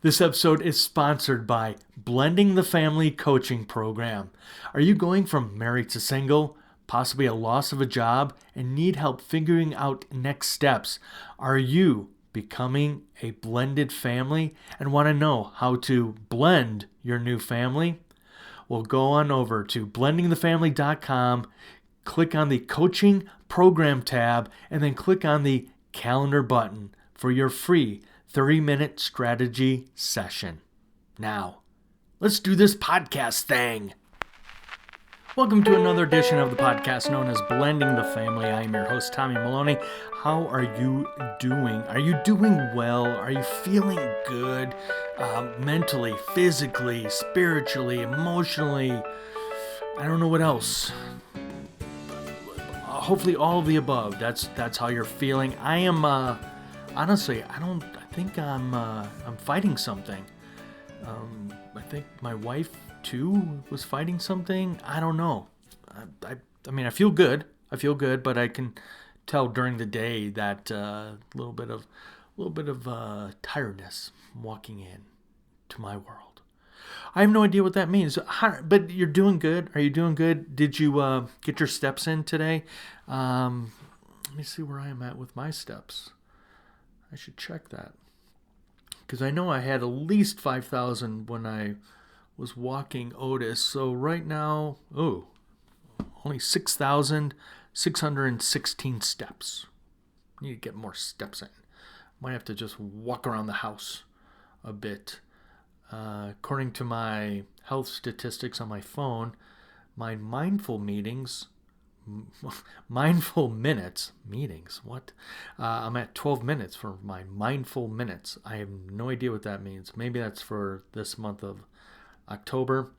This episode is sponsored by Blending the Family Coaching Program. Are you going from married to single, possibly a loss of a job, and need help figuring out next steps? Are you becoming a blended family and want to know how to blend your new family? Well, go on over to blendingthefamily.com, click on the Coaching Program tab, and then click on the Calendar button for your free 30-minute strategy session. Now, let's do this podcast thing. Welcome to another edition of the podcast known as Blending the Family. I am your host, Tommy Maloney. How are you doing? Are you doing well? Are you feeling good? Mentally, physically, spiritually, emotionally? I don't know what else. Hopefully all of the above. That's how you're feeling. I am, honestly, I think I'm fighting something. I think my wife too was fighting something. I don't know. I mean, I feel good, but I can tell during the day that a little bit of tiredness walking in to my world. I have no idea what that means. But you're doing good. Are you doing good? Did you get your steps in today? Let me see where I am at with my steps. I should check that. Because I know I had at least 5,000 when I was walking Otis. So right now, only 6,616 steps. Need to get more steps in. Might have to just walk around the house a bit. According to my health statistics on my phone, my mindful minutes, what? I'm at 12 minutes for my mindful minutes. I have no idea what that means. Maybe that's for this month of October.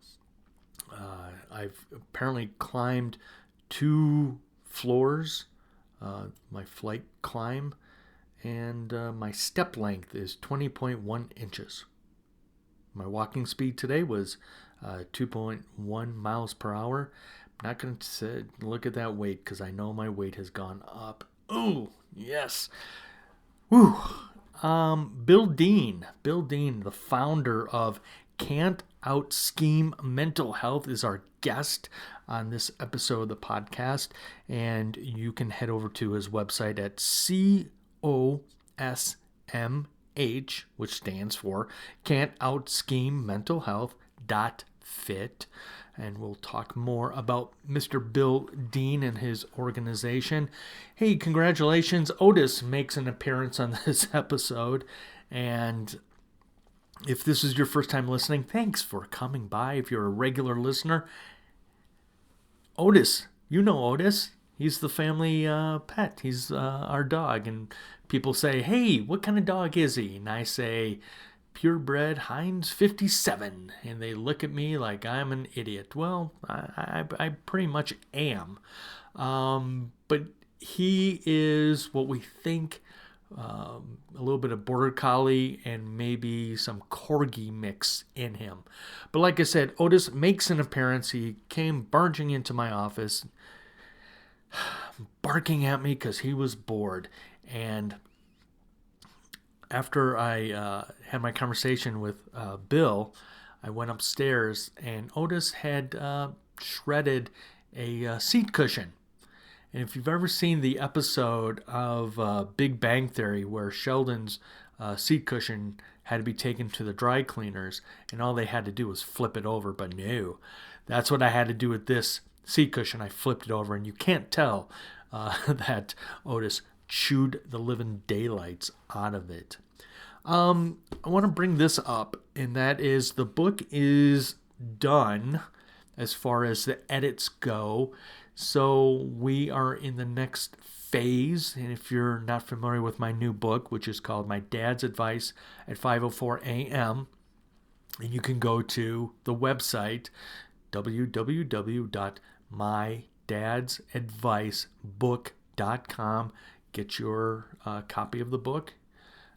I've apparently climbed 2 floors, my flight climb, and my step length is 20.1 inches. My walking speed today was 2.1 miles per hour. I'm not going to look at that weight because I know my weight has gone up. Oh, yes. Woo. Bill Dean, the founder of Can't Out Scheme Mental Health, is our guest on this episode of the podcast. And you can head over to his website at COSMH, which stands for Can't Out Scheme Mental Health.fit. And we'll talk more about Mr. Bill Dean and his organization. Hey, congratulations. Otis makes an appearance on this episode. And if this is your first time listening, thanks for coming by. If you're a regular listener, Otis, you know Otis. He's the family pet. He's our dog. And people say, hey, what kind of dog is he? And I say, purebred Heinz 57, and they look at me like I'm an idiot. Well, I pretty much am. But he is what we think, a little bit of border collie and maybe some corgi mix in him. But like I said, Otis makes an appearance. He came barging into my office, barking at me because he was bored. And after I had my conversation with Bill, I went upstairs, and Otis had shredded a seat cushion. And if you've ever seen the episode of Big Bang Theory where Sheldon's seat cushion had to be taken to the dry cleaners, and all they had to do was flip it over, but no, that's what I had to do with this seat cushion. I flipped it over, and you can't tell that Otis chewed the living daylights out of it. I want to bring this up, and that is the book is done as far as the edits go. So we are in the next phase. And if you're not familiar with my new book, which is called My Dad's Advice at 5:04 a.m., and you can go to the website www.mydadsadvicebook.com. Get your copy of the book.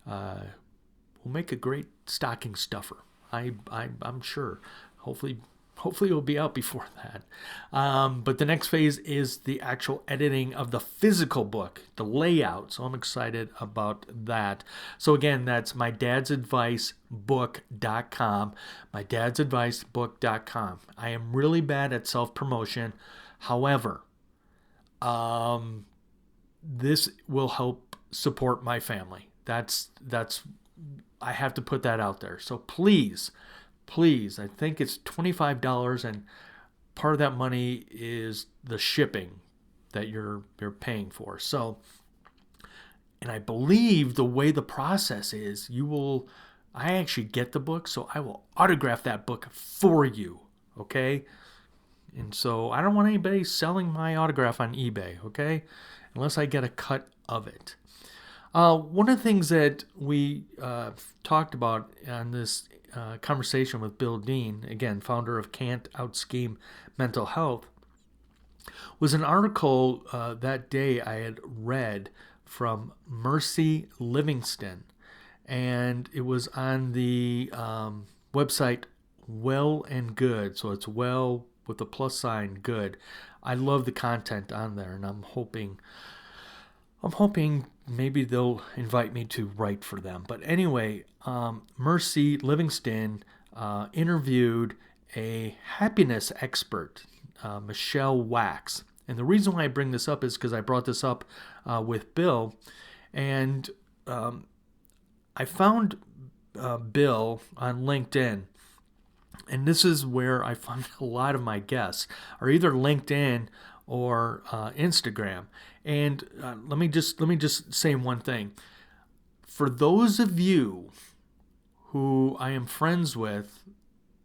Will make a great stocking stuffer. I'm sure. Hopefully Hopefully it will be out before that. But the next phase is the actual editing of the physical book, the layout. So I'm excited about that. So again, that's mydadsadvicebook.com, mydadsadvicebook.com. I am really bad at self-promotion. However, this will help support my family. That's I have to put that out there. So please, I think it's $25, and part of that money is the shipping that you're paying for. So, and I believe the way the process is, I actually get the book, so I will autograph that book for you, okay? And so I don't want anybody selling my autograph on eBay, okay? Unless I get a cut of it. One of the things that we talked about on this conversation with Bill Dean, again, founder of Can't Outscheme Mental Health, was an article that day I had read from Mercy Livingston. And it was on the website Well and Good. So it's well with a plus sign, good. I love the content on there, and I'm hoping maybe they'll invite me to write for them. But anyway, Mercy Livingston interviewed a happiness expert, Michelle Wax. And the reason why I bring this up is because I brought this up with Bill. And I found Bill on LinkedIn. And this is where I find a lot of my guests are either LinkedIn or Instagram. And let me just say one thing. For those of you who I am friends with,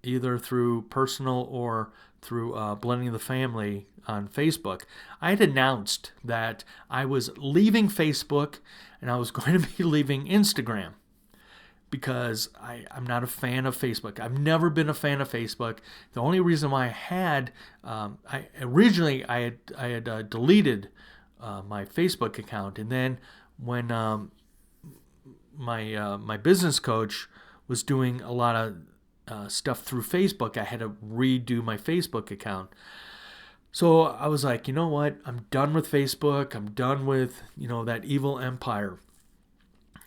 either through personal or through Blending the Family on Facebook, I had announced that I was leaving Facebook and I was going to be leaving Instagram, because I'm not a fan of Facebook. I've never been a fan of Facebook. The only reason why I had deleted my Facebook account, and then when my business coach was doing a lot of stuff through Facebook, I had to redo my Facebook account. So I was like, you know what? I'm done with Facebook. I'm done with that evil empire.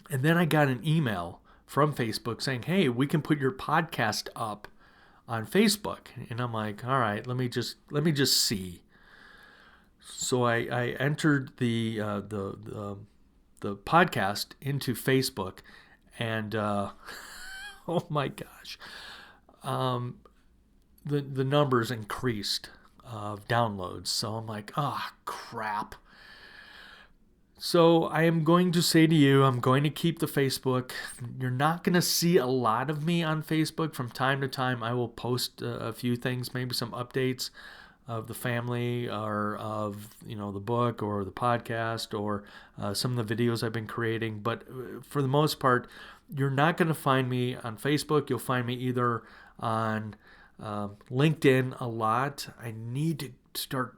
And then I got an email from Facebook saying, hey, we can put your podcast up on Facebook. And I'm like, all right, let me just see. So I entered the podcast into Facebook, and oh my gosh, the numbers increased of downloads. So I'm like, oh crap. So I am going to say to you, I'm going to keep the Facebook. You're not going to see a lot of me on Facebook. From time to time, I will post a few things, maybe some updates of the family, or of the book, or the podcast, or some of the videos I've been creating. But for the most part, you're not going to find me on Facebook. You'll find me either on LinkedIn a lot. I need to start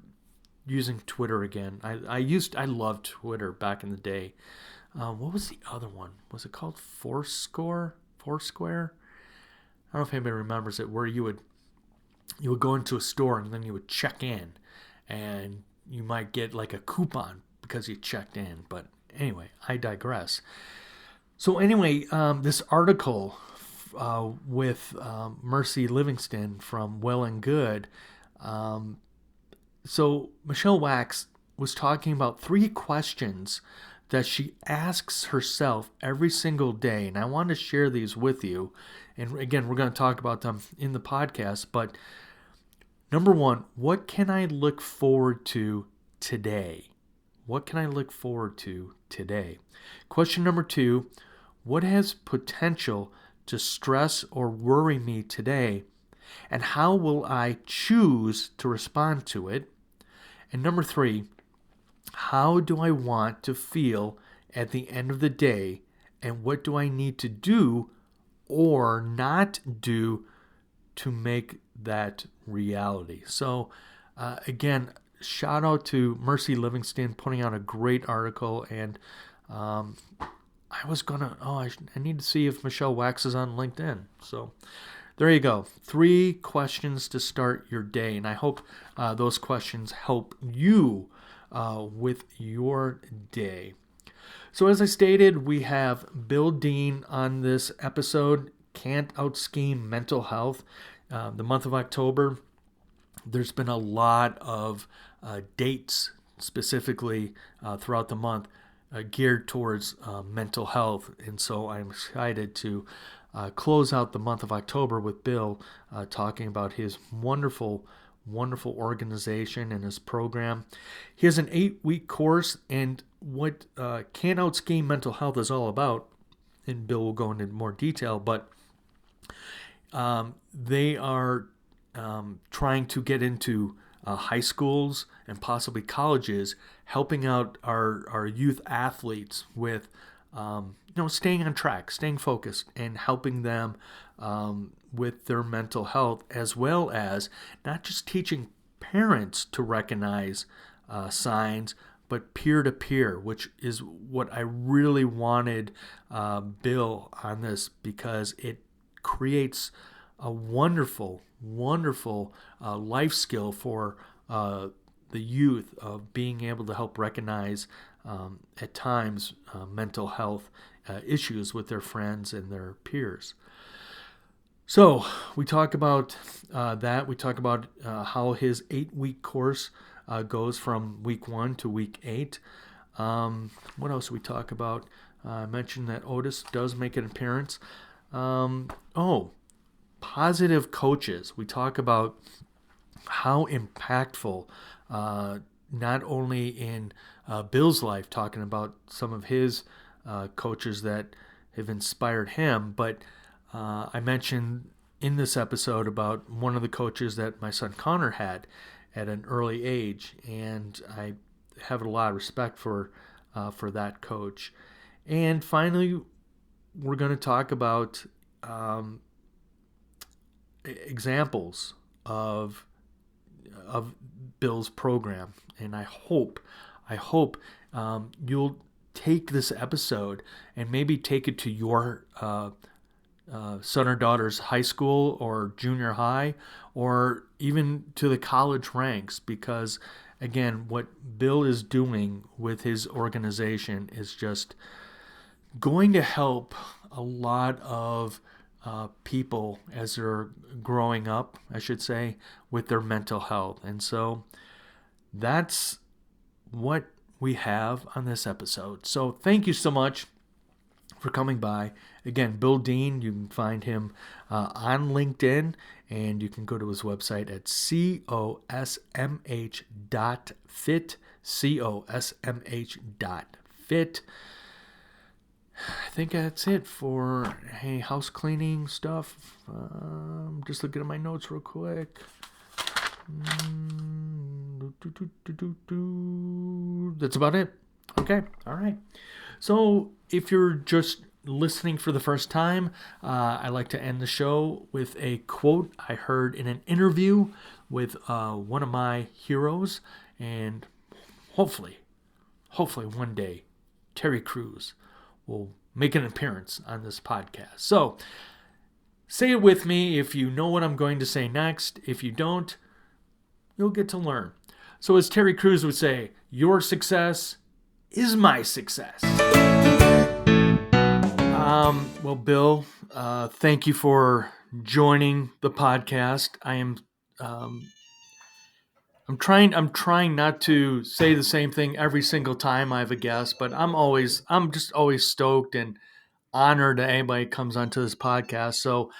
using Twitter again. I loved Twitter back in the day. What was the other one? Was it called Foursquare? I don't know if anybody remembers it, where you would go into a store and then you would check in, and you might get like a coupon because you checked in. But anyway, I digress. So anyway, this article with Mercy Livingston from Well and Good. So Michelle Wax was talking about 3 questions that she asks herself every single day. And I want to share these with you. And again, we're going to talk about them in the podcast. But number 1, what can I look forward to today? What can I look forward to today? Question number 2, what has potential to stress or worry me today? And how will I choose to respond to it? And number 3, how do I want to feel at the end of the day? And what do I need to do or not do to make that reality? So again, shout out to Mercy Livingston putting out a great article. And I was going to, I need to see if Michelle Wax is on LinkedIn. So there you go. 3 questions to start your day. And I hope those questions help you with your day. So as I stated, we have Bill Dean on this episode, Can't Out-Scheme Mental Health. The month of October, there's been a lot of dates specifically throughout the month geared towards mental health. And so I'm excited to close out the month of October with Bill talking about his wonderful organization and his program. He has an 8-week course, and what Can't Out-Scheme Mental Health is all about, and Bill will go into more detail, but they are trying to get into high schools and possibly colleges, helping out our youth athletes with staying on track, staying focused, and helping them with their mental health, as well as not just teaching parents to recognize signs, but peer-to-peer, which is what I really wanted Bill on this, because it creates a wonderful life skill for the youth of being able to help recognize at times mental health issues with their friends and their peers. So we talk about that. We talk about how his 8-week course goes from week 1 to week 8. What else do we talk about? I mentioned that Otis does make an appearance. Positive coaches. We talk about how impactful, not only in Bill's life, talking about some of his coaches that have inspired him, but I mentioned in this episode about one of the coaches that my son Connor had at an early age, and I have a lot of respect for that coach. And finally, we're going to talk about examples of Bill's program, and I hope you'll take this episode and maybe take it to your son or daughter's high school or junior high, or even to the college ranks, because again, what Bill is doing with his organization is just going to help a lot of people as they're growing up, I should say, with their mental health. And so that's what we have on this episode. So thank you so much for coming by. Again, Bill Dean, you can find him on LinkedIn, and you can go to his website at COSMH.fit, COSMH.fit. I think that's it for house cleaning stuff. Just looking at my notes real quick. That's about it. Okay, all right. So if you're just listening for the first time, I like to end the show with a quote I heard in an interview with one of my heroes, and hopefully one day Terry Crews will make an appearance on this podcast. So say it with me if you know what I'm going to say next. If you don't, you'll get to learn. So as Terry Crews would say, your success is my success. Well, Bill, thank you for joining the podcast. I'm trying not to say the same thing every single time I have a guest, but I'm just always stoked and honored that anybody comes onto this podcast. So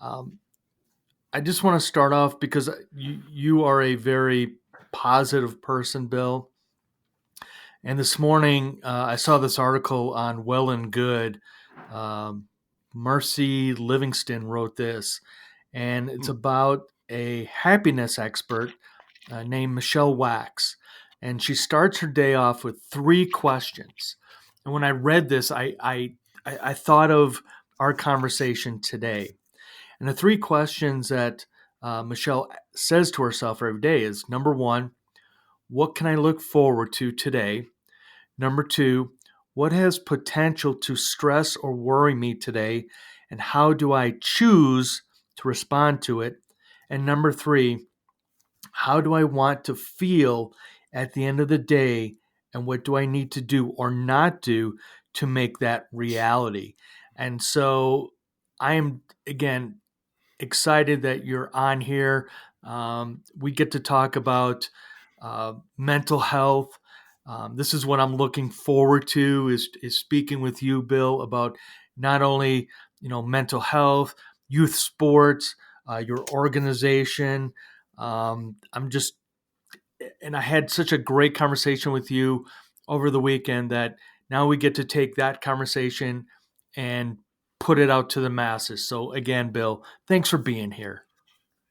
I just want to start off because you are a very positive person, Bill. And this morning I saw this article on Well and Good. Mercy Livingston wrote this, and it's about a happiness expert named Michelle Wax. And she starts her day off with 3 questions. And when I read this, I thought of our conversation today. And the 3 questions that Michelle says to herself every day is, number 1, what can I look forward to today? Number 2, what has potential to stress or worry me today? And how do I choose to respond to it? And number 3, how do I want to feel at the end of the day? And what do I need to do or not do to make that reality? And so I am, again, excited that you're on here. We get to talk about mental health. This is what I'm looking forward to is speaking with you, Bill, about not only mental health, youth sports, your organization. I'm just, and I had such a great conversation with you over the weekend that now we get to take that conversation and put it out to the masses. So again, Bill, thanks for being here.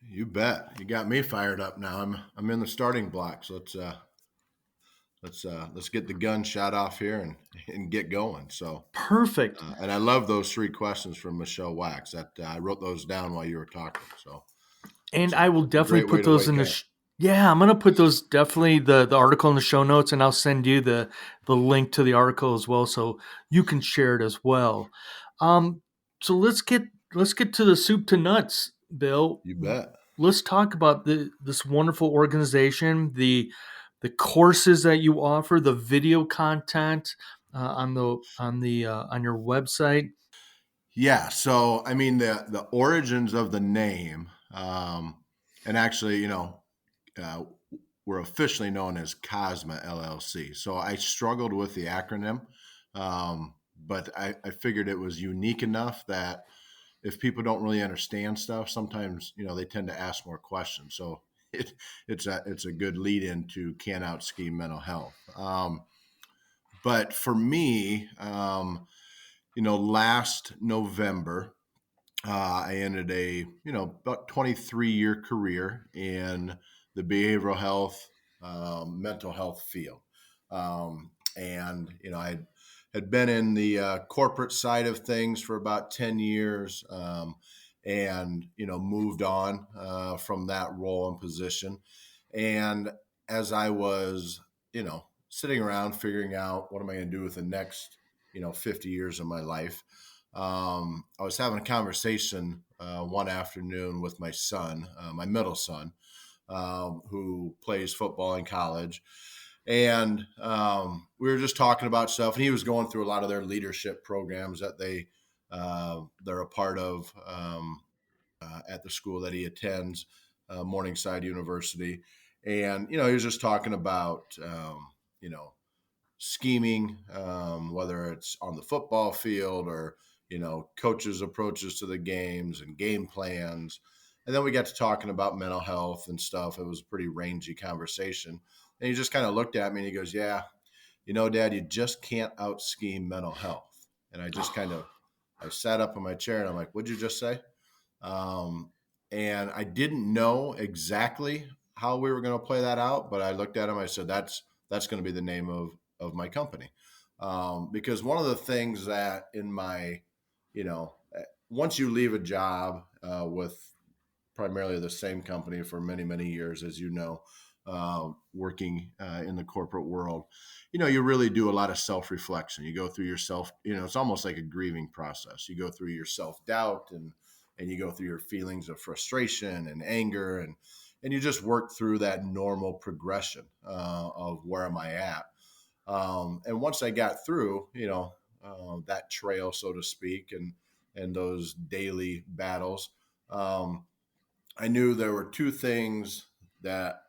You bet. You got me fired up now. I'm in the starting blocks. Let's get the gun shot off here and get going. So Perfect. and I love those 3 questions from Michelle Wax. That I wrote those down while you were talking. So And I will it's a definitely great way put to those wake in up. yeah, I'm going to put those definitely the article in the show notes, and I'll send you the link to the article as well, so you can share it as well. So let's get to the soup to nuts, Bill. You bet. Let's talk about this wonderful organization, the courses that you offer, the video content on your website. Yeah. So I mean the origins of the name, and actually, uh, we're officially known as COSMH LLC. So I struggled with the acronym, but I figured it was unique enough that if people don't really understand stuff, sometimes they tend to ask more questions. So it's a good lead into Can Out Ski Mental Health. But for me, last November, I ended a about 23-year career in the behavioral health, mental health field, and I had been in the corporate side of things for about 10 years, and moved on from that role and position. And as I was sitting around figuring out what am I going to do with the next 50 years of my life, I was having a conversation one afternoon with my son, my middle son, who plays football in college. And we were just talking about stuff, and he was going through a lot of their leadership programs that they're a part of at the school that he attends, Morningside University. And he was just talking about you know scheming, whether it's on the football field or, coaches' approaches to the games and game plans. And then we got to talking about mental health and stuff. It was a pretty rangy conversation. And he just kind of looked at me and he goes, yeah, Dad, you just can't out scheme mental health. And I sat up in my chair and I'm like, what'd you just say? Um, and I didn't know exactly how we were going to play that out, but I looked at him. I said, that's going to be the name of my company. Because one of the things that in my, once you leave a job with primarily the same company for many, many years, as working in the corporate world, you really do a lot of self-reflection. You go through yourself, it's almost like a grieving process. You go through your self-doubt and you go through your feelings of frustration and anger, and you just work through that normal progression of where am I at. And once I got through, that trail, so to speak, and those daily battles, I knew there were 2 things that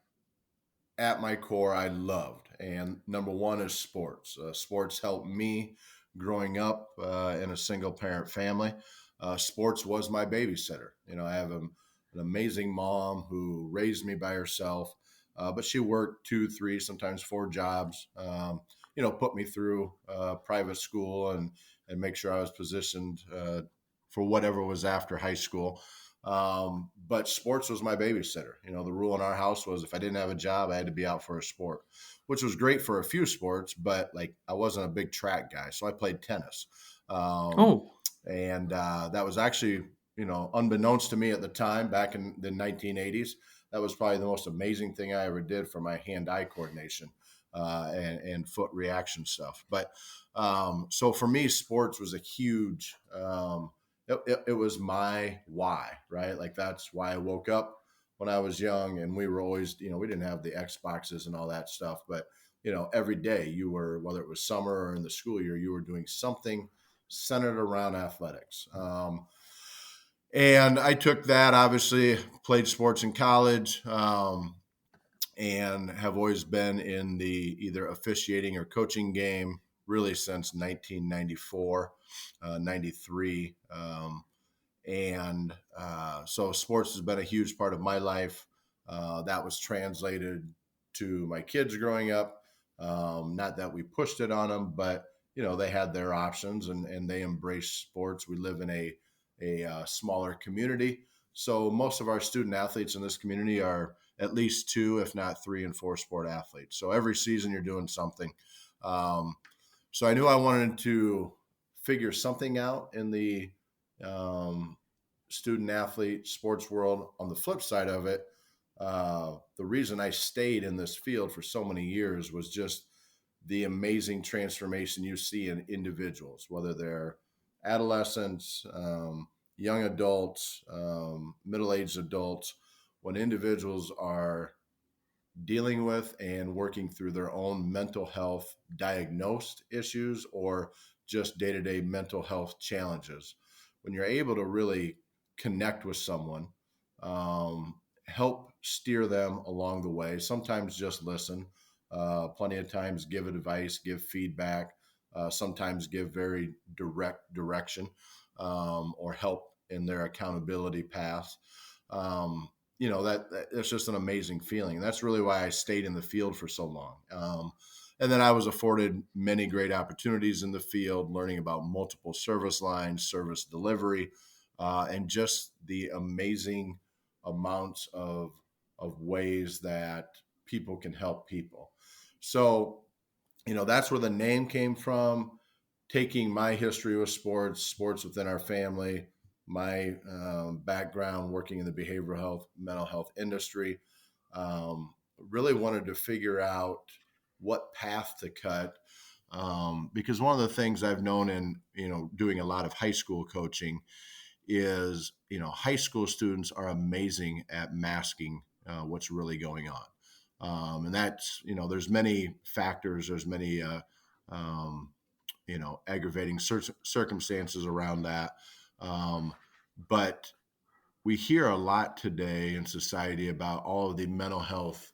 at my core I loved. And number one is sports. Sports helped me growing up in a single parent family. Sports was my babysitter. I have an amazing mom who raised me by herself, but she worked 2, 3, sometimes 4 jobs. Put me through private school and make sure I was positioned for whatever was after high school. But sports was my babysitter. The rule in our house was if I didn't have a job, I had to be out for a sport, which was great for a few sports, but like I wasn't a big track guy. So I played tennis. Oh, And that was actually, unbeknownst to me at the time, back in the 1980s, that was probably the most amazing thing I ever did for my hand-eye coordination and foot reaction stuff. But so for me, sports was a huge, it was my why, right? Like that's why I woke up when I was young, and we were always, we didn't have the Xboxes and all that stuff, but every day you were, whether it was summer or in the school year, you were doing something centered around athletics. And I took that, obviously played sports in college, and have always been in the either officiating or coaching game really since 1994, 93. So sports has been a huge part of my life. That was translated to my kids growing up. Not that we pushed it on them, but they had their options, and they embraced sports. We live in a smaller community, so most of our student athletes in this community are at least 2, if not 3 and 4 sport athletes. So every season you're doing something. So I knew I wanted to figure something out in the student athlete sports world. On the flip side of it, the reason I stayed in this field for so many years was just the amazing transformation you see in individuals, whether they're adolescents, young adults, middle-aged adults, when individuals are dealing with and working through their own mental health diagnosed issues or just day-to-day mental health challenges. When you're able to really connect with someone, help steer them along the way, sometimes just listen, plenty of times give advice, give feedback, sometimes give very direct direction, or help in their accountability path. That's just an amazing feeling. That's really why I stayed in the field for so long. And then I was afforded many great opportunities in the field, learning about multiple service lines, service delivery, and just the amazing amounts of ways that people can help people. So, that's where the name came from. Taking my history with sports within our family, my background working in the behavioral health, mental health industry, really wanted to figure out what path to cut. Because one of the things I've known in, doing a lot of high school coaching is, high school students are amazing at masking what's really going on. And that's, there's many factors, there's many, aggravating circumstances around that. But we hear a lot today in society about all of the mental health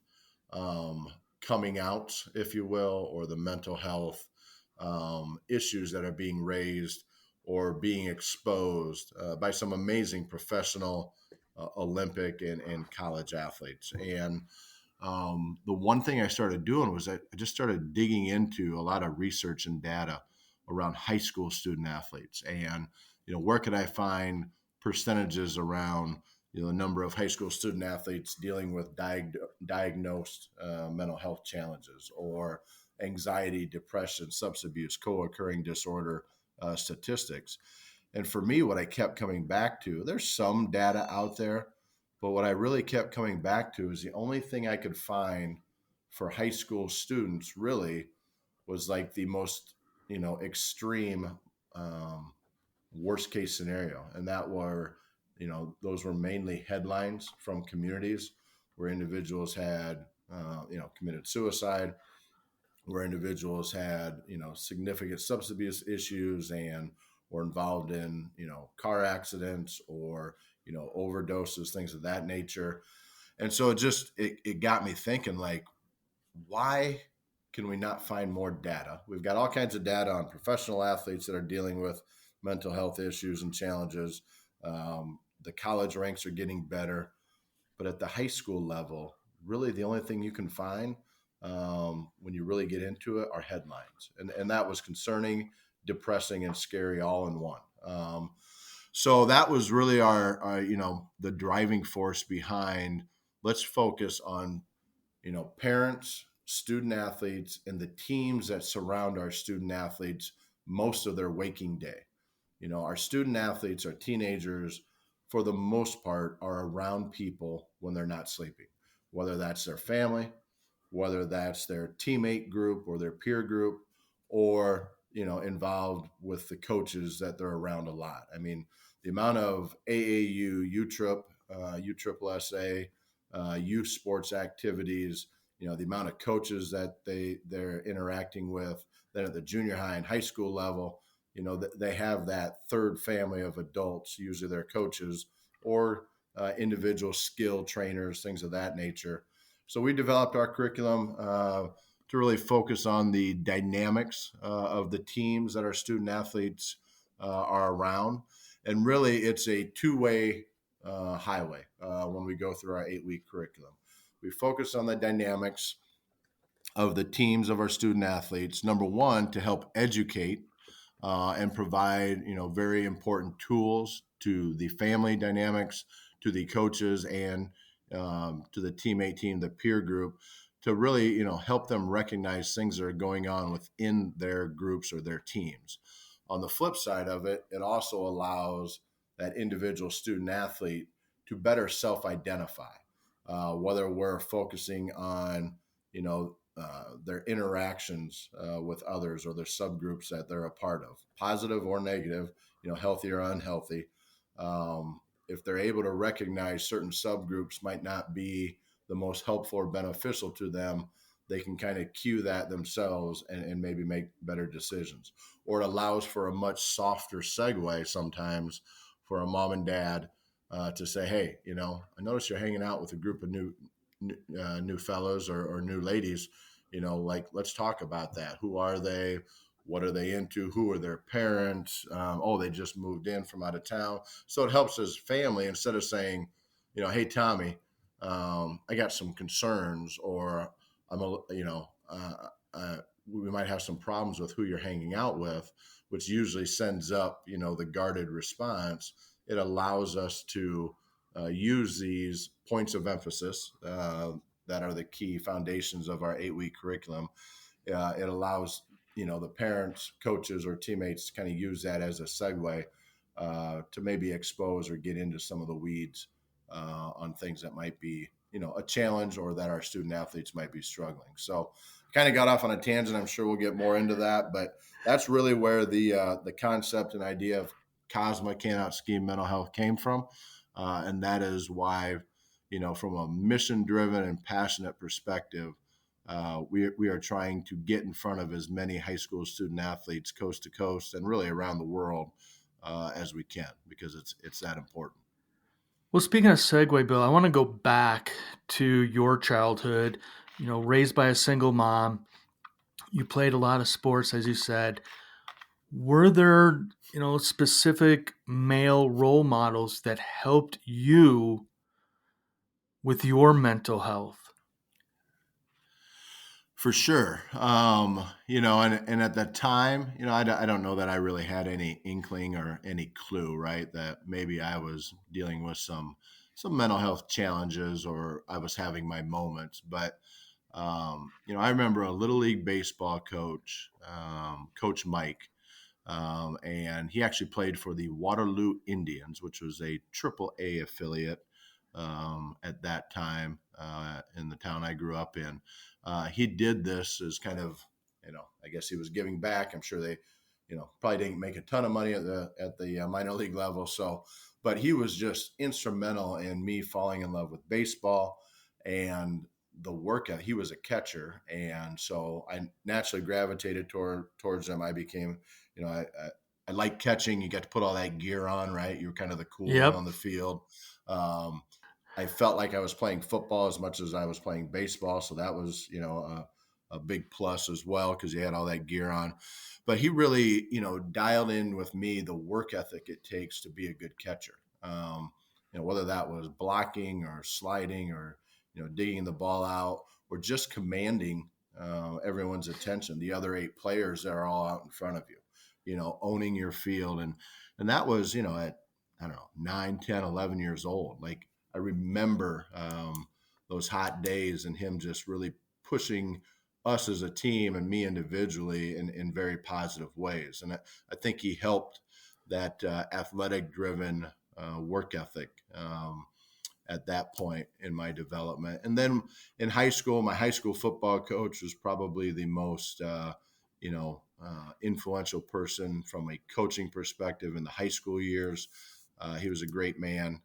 coming out, if you will, or the mental health issues that are being raised or being exposed by some amazing professional Olympic and college athletes. And the one thing I started doing was I just started digging into a lot of research and data around high school student athletes, and where could I find percentages around the number of high school student athletes dealing with diagnosed mental health challenges or anxiety, depression, substance abuse, co-occurring disorder statistics. And for me, what I kept coming back to, there's some data out there, but what I really kept coming back to is the only thing I could find for high school students really was like the most, extreme worst case scenario. And that were, those were mainly headlines from communities where individuals had, committed suicide, where individuals had, significant substance abuse issues and were involved in, car accidents or, overdoses, things of that nature. And so it got me thinking, like, why can we not find more data? We've got all kinds of data on professional athletes that are dealing with mental health issues and challenges. The college ranks are getting better, but at the high school level, really the only thing you can find when you really get into it are headlines. And that was concerning, depressing, and scary all in one. So that was really our the driving force behind, let's focus on, parents, student athletes, and the teams that surround our student athletes most of their waking day. Our student athletes, our teenagers, for the most part, are around people when they're not sleeping, whether that's their family, whether that's their teammate group or their peer group, or, involved with the coaches that they're around a lot. I mean, the amount of AAU, UTRIP, USSSA, youth sports activities, the amount of coaches that they're interacting with. Then at the junior high and high school level, they have that third family of adults, usually their coaches or individual skill trainers, things of that nature. So we developed our curriculum to really focus on the dynamics of the teams that our student athletes are around. And really, it's a two-way highway when we go through our 8-week curriculum. We focus on the dynamics of the teams of our student athletes. Number one, to help educate and provide, very important tools to the family dynamics, to the coaches, and to the teammate team, the peer group, to really, help them recognize things that are going on within their groups or their teams. On the flip side of it, it also allows that individual student athlete to better self-identify, whether we're focusing on, their interactions with others or their subgroups that they're a part of, positive or negative, healthy or unhealthy. If they're able to recognize certain subgroups might not be the most helpful or beneficial to them, they can kind of cue that themselves and maybe make better decisions. Or it allows for a much softer segue sometimes for a mom and dad to say, hey, I notice you're hanging out with a group of new fellows or new ladies, let's talk about that. Who are they? What are they into? Who are their parents? They just moved in from out of town. So it helps as family, instead of saying, hey, Tommy, I got some concerns, or we might have some problems with who you're hanging out with, which usually sends up, the guarded response. It allows us to use these points of emphasis that are the key foundations of our 8-week curriculum. It allows, the parents, coaches, or teammates to kind of use that as a segue to maybe expose or get into some of the weeds on things that might be, a challenge or that our student athletes might be struggling. So kind of got off on a tangent. I'm sure we'll get more into that, but that's really where the concept and idea of COSMH, Cannot Scheme Mental Health, came from. And that is why, from a mission-driven and passionate perspective, we are trying to get in front of as many high school student athletes coast to coast and really around the world as we can, because it's that important. Well, speaking of segue, Bill, I want to go back to your childhood, raised by a single mom. You played a lot of sports, as you said. Were there, specific male role models that helped you with your mental health? For sure. And at that time, I don't know that I really had any inkling or any clue, right, that maybe I was dealing with some mental health challenges, or I was having my moments. But, I remember a Little League baseball coach, Coach Mike, and he actually played for the Waterloo Indians, which was a AAA affiliate at that time in the town I grew up in. He did this as kind of, I guess he was giving back. I'm sure they, probably didn't make a ton of money at the minor league level. So, but he was just instrumental in me falling in love with baseball and the work. He was a catcher, and so I naturally gravitated towards him. I became, I like catching. You get to put all that gear on, right? You're kind of the cool one on the field. I felt like I was playing football as much as I was playing baseball. So that was, a big plus as well, because he had all that gear on. But he really, dialed in with me the work ethic it takes to be a good catcher. Whether that was blocking or sliding or, digging the ball out, or just commanding everyone's attention, the other 8 players that are all out in front of you, owning your field. And that was, at, I don't know, 9, 10, 11 years old. Like, I remember those hot days and him just really pushing us as a team and me individually in very positive ways. And I think he helped that athletic-driven work ethic at that point in my development. And then in high school, my high school football coach was probably the most, influential person from a coaching perspective in the high school years. He was a great man.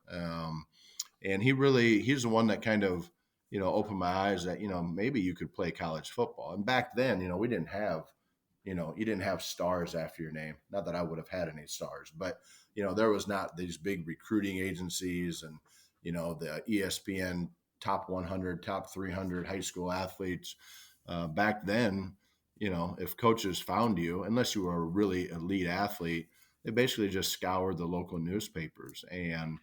And he's the one that kind of, opened my eyes that, maybe you could play college football. And back then, we didn't have, you didn't have stars after your name. Not that I would have had any stars, but, there was not these big recruiting agencies and, the ESPN top 100, top 300 high school athletes. Back then, if coaches found you, unless you were a really elite athlete, they basically just scoured the local newspapers. And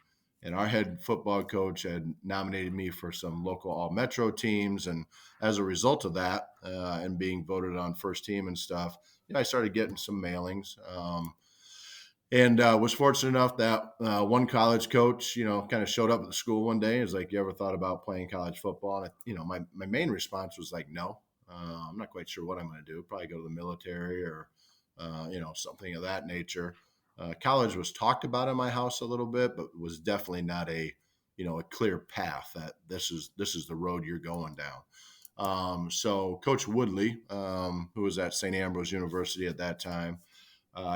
our head football coach had nominated me for some local all metro teams. And as a result of that, and being voted on first team and stuff, I started getting some mailings. And was fortunate enough that one college coach, kind of showed up at the school one day. Is like, "You ever thought about playing college football?" And my main response was like, "No, I'm not quite sure what I'm going to do. Probably go to the military or something of that nature." College was talked about in my house a little bit, but was definitely not a clear path that this is the road you're going down. So Coach Woodley, who was at St. Ambrose University at that time,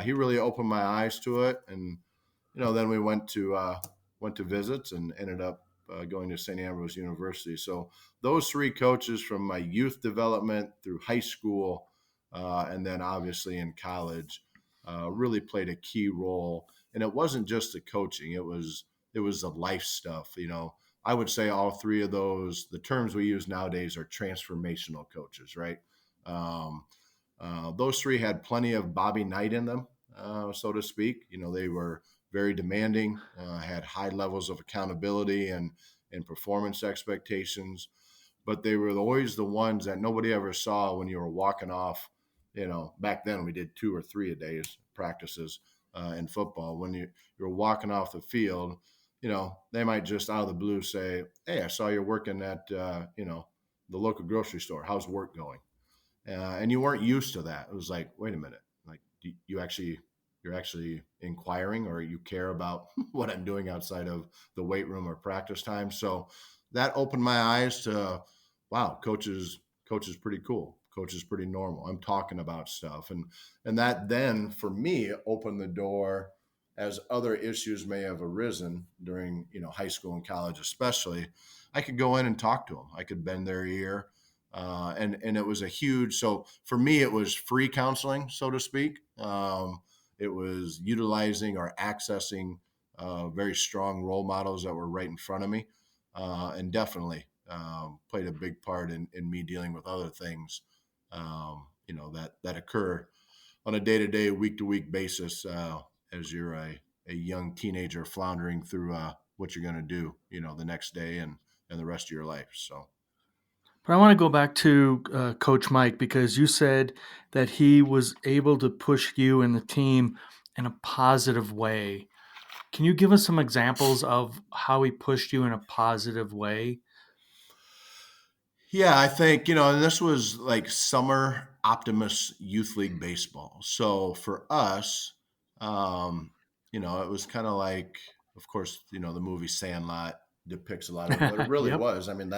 he really opened my eyes to it. And then we went to visits and ended up going to St. Ambrose University. So those three coaches from my youth development through high school, and then obviously in college, really played a key role. And it wasn't just the coaching; it was the life stuff. I would say all three of those, the terms we use nowadays, are transformational coaches, right? Those three had plenty of Bobby Knight in them, so to speak. They were very demanding, had high levels of accountability and performance expectations, but they were always the ones that nobody ever saw when you were walking off. Back then we did 2 or 3 a days practices in football. When you're walking off the field, they might just out of the blue say, "Hey, I saw you're working at the local grocery store. How's work going?" And you weren't used to that. It was like, wait a minute, like you're actually inquiring, or you care about what I'm doing outside of the weight room or practice time. So that opened my eyes to, wow, coach is pretty cool. Coach is pretty normal. I'm talking about stuff. And that then for me opened the door, as other issues may have arisen during, high school and college, especially, I could go in and talk to them. I could bend their ear. And it was a huge, so for me, it was free counseling, so to speak. It was utilizing or accessing very strong role models that were right in front of me, and definitely played a big part in me dealing with other things, that occur on a day-to-day, week-to-week basis as you're a young teenager floundering through what you're going to do, the next day and the rest of your life. So. But I want to go back to Coach Mike, because you said that he was able to push you and the team in a positive way. Can you give us some examples of how he pushed you in a positive way? Yeah, I think, and this was like summer Optimus Youth League baseball. So for us, it was kind of like, of course, the movie Sandlot depicts a lot of it, but it really Yep. was. I mean,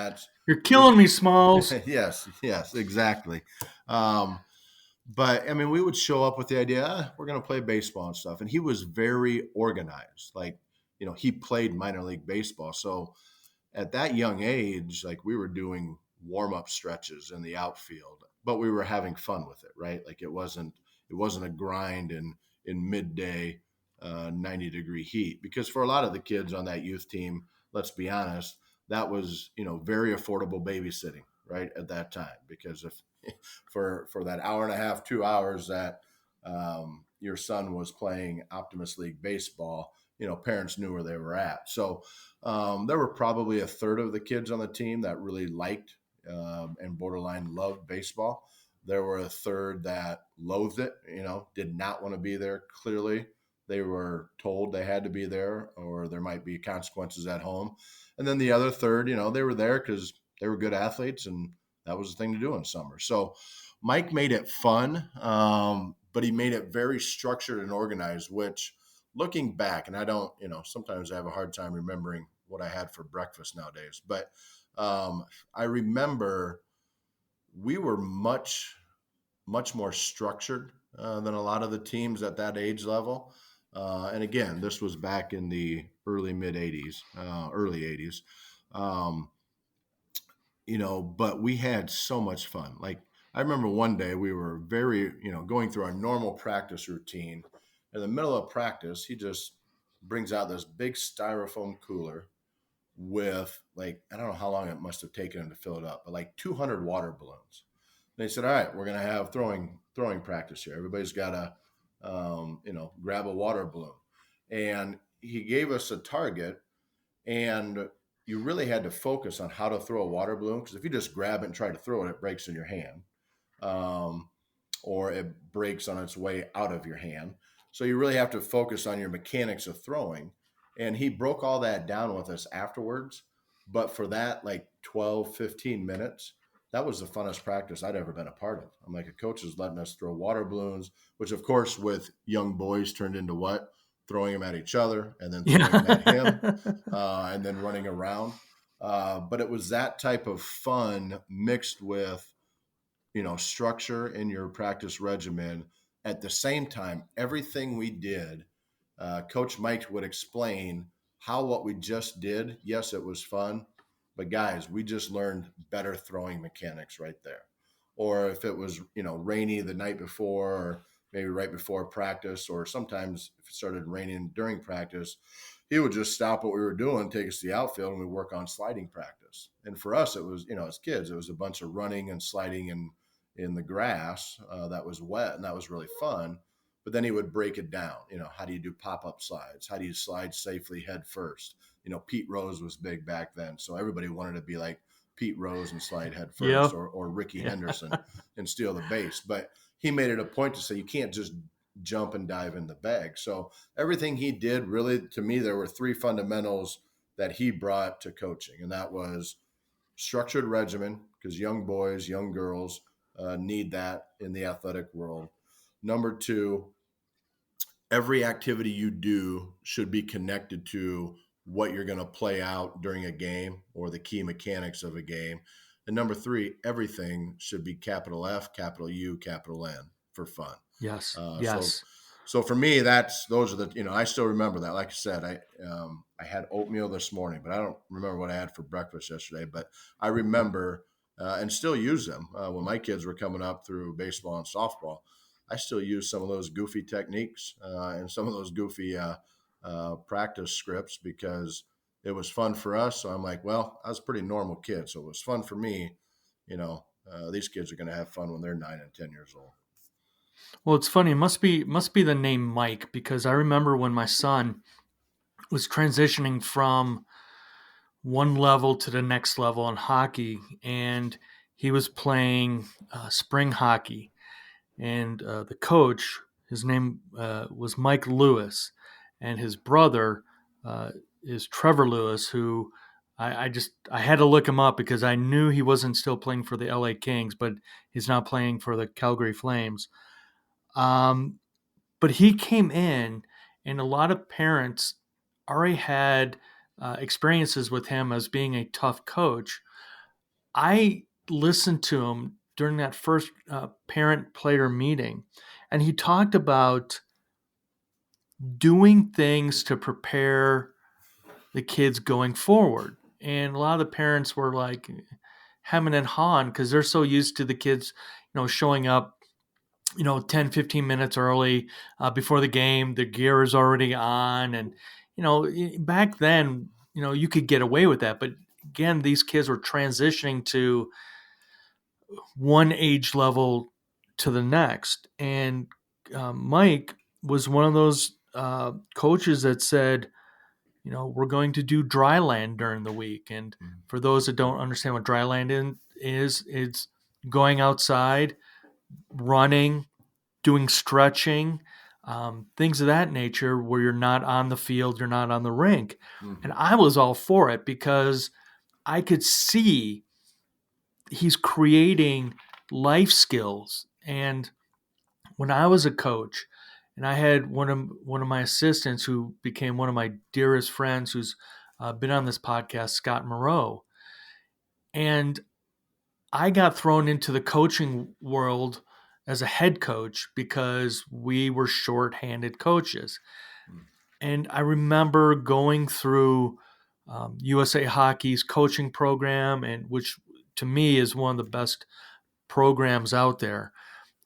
You're killing me, Smalls. yes, exactly. But I mean, we would show up with the idea, we're going to play baseball and stuff. And he was very organized. Like, he played minor league baseball. So at that young age, like we were doing warm up stretches in the outfield, but we were having fun with it, right? Like it wasn't a grind in midday, 90-degree heat, because for a lot of the kids on that youth team, let's be honest, that was, very affordable babysitting right at that time, because if for that hour and a half, 2 hours that your son was playing Optimus League baseball, parents knew where they were at. So there were probably a third of the kids on the team that really liked and borderline loved baseball. There were a third that loathed it, did not want to be there. Clearly, they were told they had to be there, or there might be consequences at home. And then the other third, they were there because they were good athletes, and that was the thing to do in summer. So Mike made it fun, but he made it very structured and organized, which, looking back, and I don't, sometimes I have a hard time remembering what I had for breakfast nowadays, but I remember we were much more structured than a lot of the teams at that age level. And again, this was back in the early mid 80s, early 80s. Um, but we had so much fun. Like I remember one day we were going through our normal practice routine. In the middle of practice, he just brings out this big styrofoam cooler with like, I don't know how long it must have taken him to fill it up, but like 200 water balloons. And they said, all right, we're going to have throwing practice here. Everybody's got to, grab a water balloon. And he gave us a target, and you really had to focus on how to throw a water balloon, because if you just grab it and try to throw it, it breaks in your hand, um, or it breaks on its way out of your hand. So you really have to focus on your mechanics of throwing. And he broke all that down with us afterwards. But for that, like 12, 15 minutes, that was the funnest practice I'd ever been a part of. I'm like, a coach is letting us throw water balloons, which of course with young boys turned into what? Throwing them at each other and then throwing them at him, and then running around. But it was that type of fun mixed with, structure in your practice regimen. At the same time, everything we did, Coach Mike would explain how what we just did, yes, it was fun, but guys, we just learned better throwing mechanics right there. Or if it was, rainy the night before, or maybe right before practice, or sometimes if it started raining during practice, he would just stop what we were doing, take us to the outfield, and we work on sliding practice. And for us, it was, as kids, it was a bunch of running and sliding in the grass that was wet, and that was really fun. But then he would break it down. How do you do pop-up slides? How do you slide safely head first? Pete Rose was big back then, so everybody wanted to be like Pete Rose and slide head first, Yep. or Ricky Yeah. Henderson and steal the base. But he made it a point to say you can't just jump and dive in the bag. So everything he did, really, to me, there were three fundamentals that he brought to coaching, and that was structured regimen, because young boys, young girls need that in the athletic world. Number two, every activity you do should be connected to what you're going to play out during a game or the key mechanics of a game. And number three, everything should be capital F, capital U, capital N for fun. Yes. Uh, so, Yes. so for me, those are the, I still remember that. Like I said, I had oatmeal this morning, but I don't remember what I had for breakfast yesterday. But I remember and still use them when my kids were coming up through baseball and softball. I still use some of those goofy techniques and some of those goofy practice scripts, because it was fun for us. So I'm like, well, I was a pretty normal kid, so it was fun for me. These kids are going to have fun when they're 9 and 10 years old. Well, it's funny. It must be the name Mike, because I remember when my son was transitioning from one level to the next level in hockey, and he was playing spring hockey, and the coach, his name was Mike Lewis, and his brother is Trevor Lewis, who I had to look him up because I knew he wasn't still playing for the LA Kings, but he's now playing for the Calgary Flames. But he came in, and a lot of parents already had experiences with him as being a tough coach. I listened to him during that first parent-player meeting, and he talked about doing things to prepare the kids going forward. And a lot of the parents were like hemming and hawing because they're so used to the kids, showing up 10, 15 minutes early before the game. The gear is already on. And, back then, you could get away with that. But again, these kids were transitioning to one age level to the next. And Mike was one of those coaches that said, we're going to do dry land during the week. And for those that don't understand what dry land is, it's going outside, running, doing stretching, things of that nature, where you're not on the field, you're not on the rink. Mm-hmm. And I was all for it because I could see he's creating life skills. And when I was a coach, and I had one of my assistants who became one of my dearest friends, who's been on this podcast, Scott Moreau, and I got thrown into the coaching world as a head coach because we were short-handed coaches. And I remember going through USA Hockey's coaching program, and which to me is one of the best programs out there.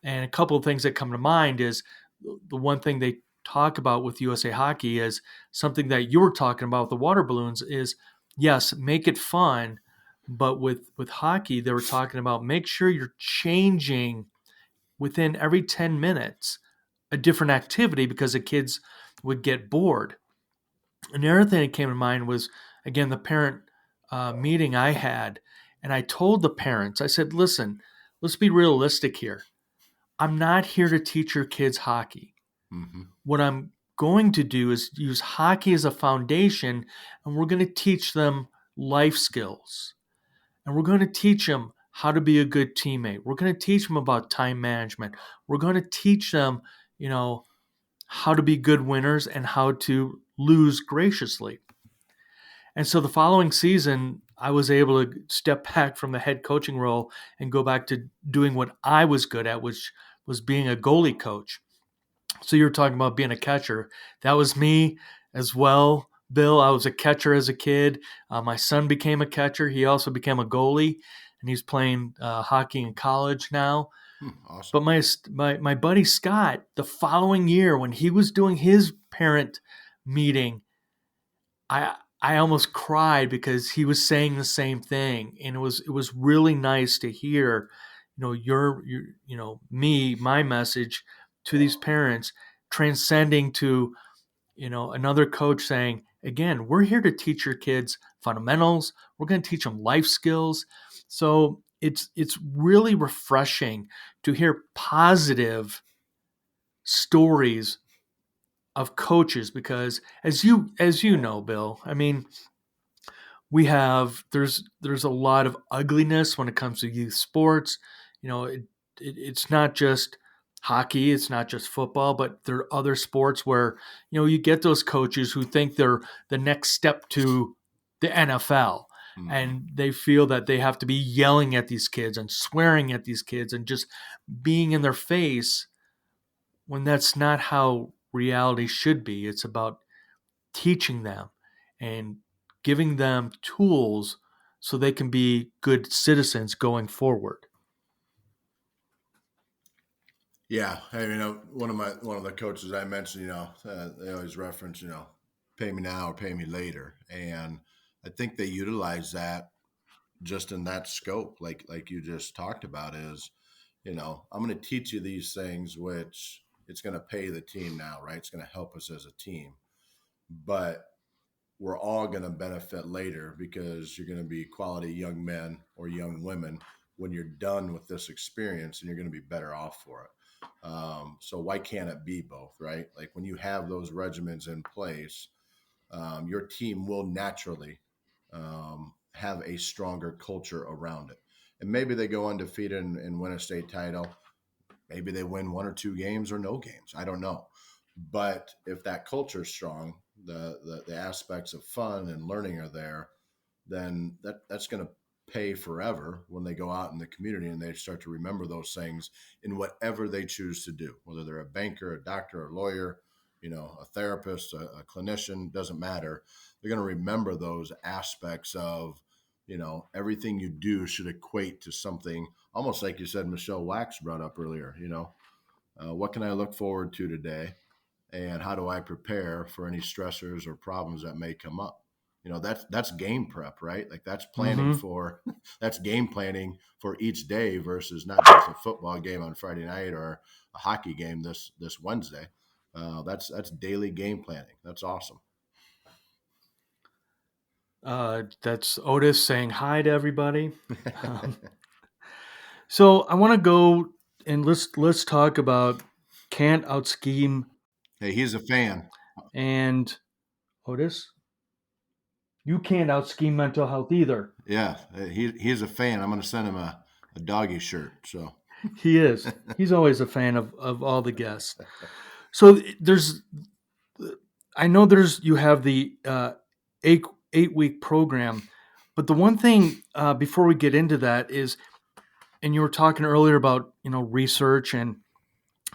And a couple of things that come to mind is the one thing they talk about with USA Hockey is something that you were talking about with the water balloons is, yes, make it fun, but with hockey they were talking about make sure you're changing within every 10 minutes a different activity because the kids would get bored. And the other thing that came to mind was, again, the parent meeting I had. And I told the parents, I said, listen, let's be realistic here. I'm not here to teach your kids hockey. Mm-hmm. What I'm going to do is use hockey as a foundation, and we're going to teach them life skills. And we're going to teach them how to be a good teammate. We're going to teach them about time management. We're going to teach them, how to be good winners and how to lose graciously. And so the following season, I was able to step back from the head coaching role and go back to doing what I was good at, which was being a goalie coach. So you're talking about being a catcher. That was me as well, Bill. I was a catcher as a kid. My son became a catcher. He also became a goalie, and he's playing hockey in college now. Awesome. But my buddy Scott, the following year when he was doing his parent meeting, I almost cried because he was saying the same thing, and it was really nice to hear, my message to these parents transcending to, another coach saying, again, we're here to teach your kids fundamentals. We're going to teach them life skills. So it's really refreshing to hear positive stories of coaches because as you know, Bill, I mean, there's a lot of ugliness when it comes to youth sports. It's not just hockey, it's not just football, but there are other sports where you get those coaches who think they're the next step to the NFL. Mm-hmm. And they feel that they have to be yelling at these kids and swearing at these kids and just being in their face when that's not how reality should be. It's about teaching them and giving them tools so they can be good citizens going forward. Yeah, I mean, one of the coaches I mentioned, they always reference, pay me now or pay me later, and I think they utilize that just in that scope, like you just talked about, is, I'm going to teach you these things, which it's going to pay the team now, right? It's going to help us as a team, but we're all going to benefit later because you're going to be quality young men or young women when you're done with this experience, and you're going to be better off for it. So why can't it be both, right? Like when you have those regimens in place, your team will naturally have a stronger culture around it. And maybe they go undefeated and win a state title. Maybe they win one or two games or no games. I don't know. But if that culture is strong, the aspects of fun and learning are there, then that's going to pay forever when they go out in the community and they start to remember those things in whatever they choose to do, whether they're a banker, a doctor, a lawyer, a therapist, a clinician, doesn't matter. They're going to remember those aspects of, everything you do should equate to something almost like you said, Michelle Wax brought up earlier, what can I look forward to today? And how do I prepare for any stressors or problems that may come up? That's game prep, right? Like that's planning for that's game planning for each day versus not just a football game on Friday night or a hockey game this Wednesday. That's daily game planning. That's awesome. That's Otis saying hi to everybody. So I want to go and let's talk about can't out scheme. Hey, he's a fan. And Otis, you can't out scheme mental health either. Yeah, he's a fan. I'm going to send him a doggy shirt. So he is. He's always a fan of all the guests. So I know you have the 8-week program, but the one thing before we get into that is, and you were talking earlier about research and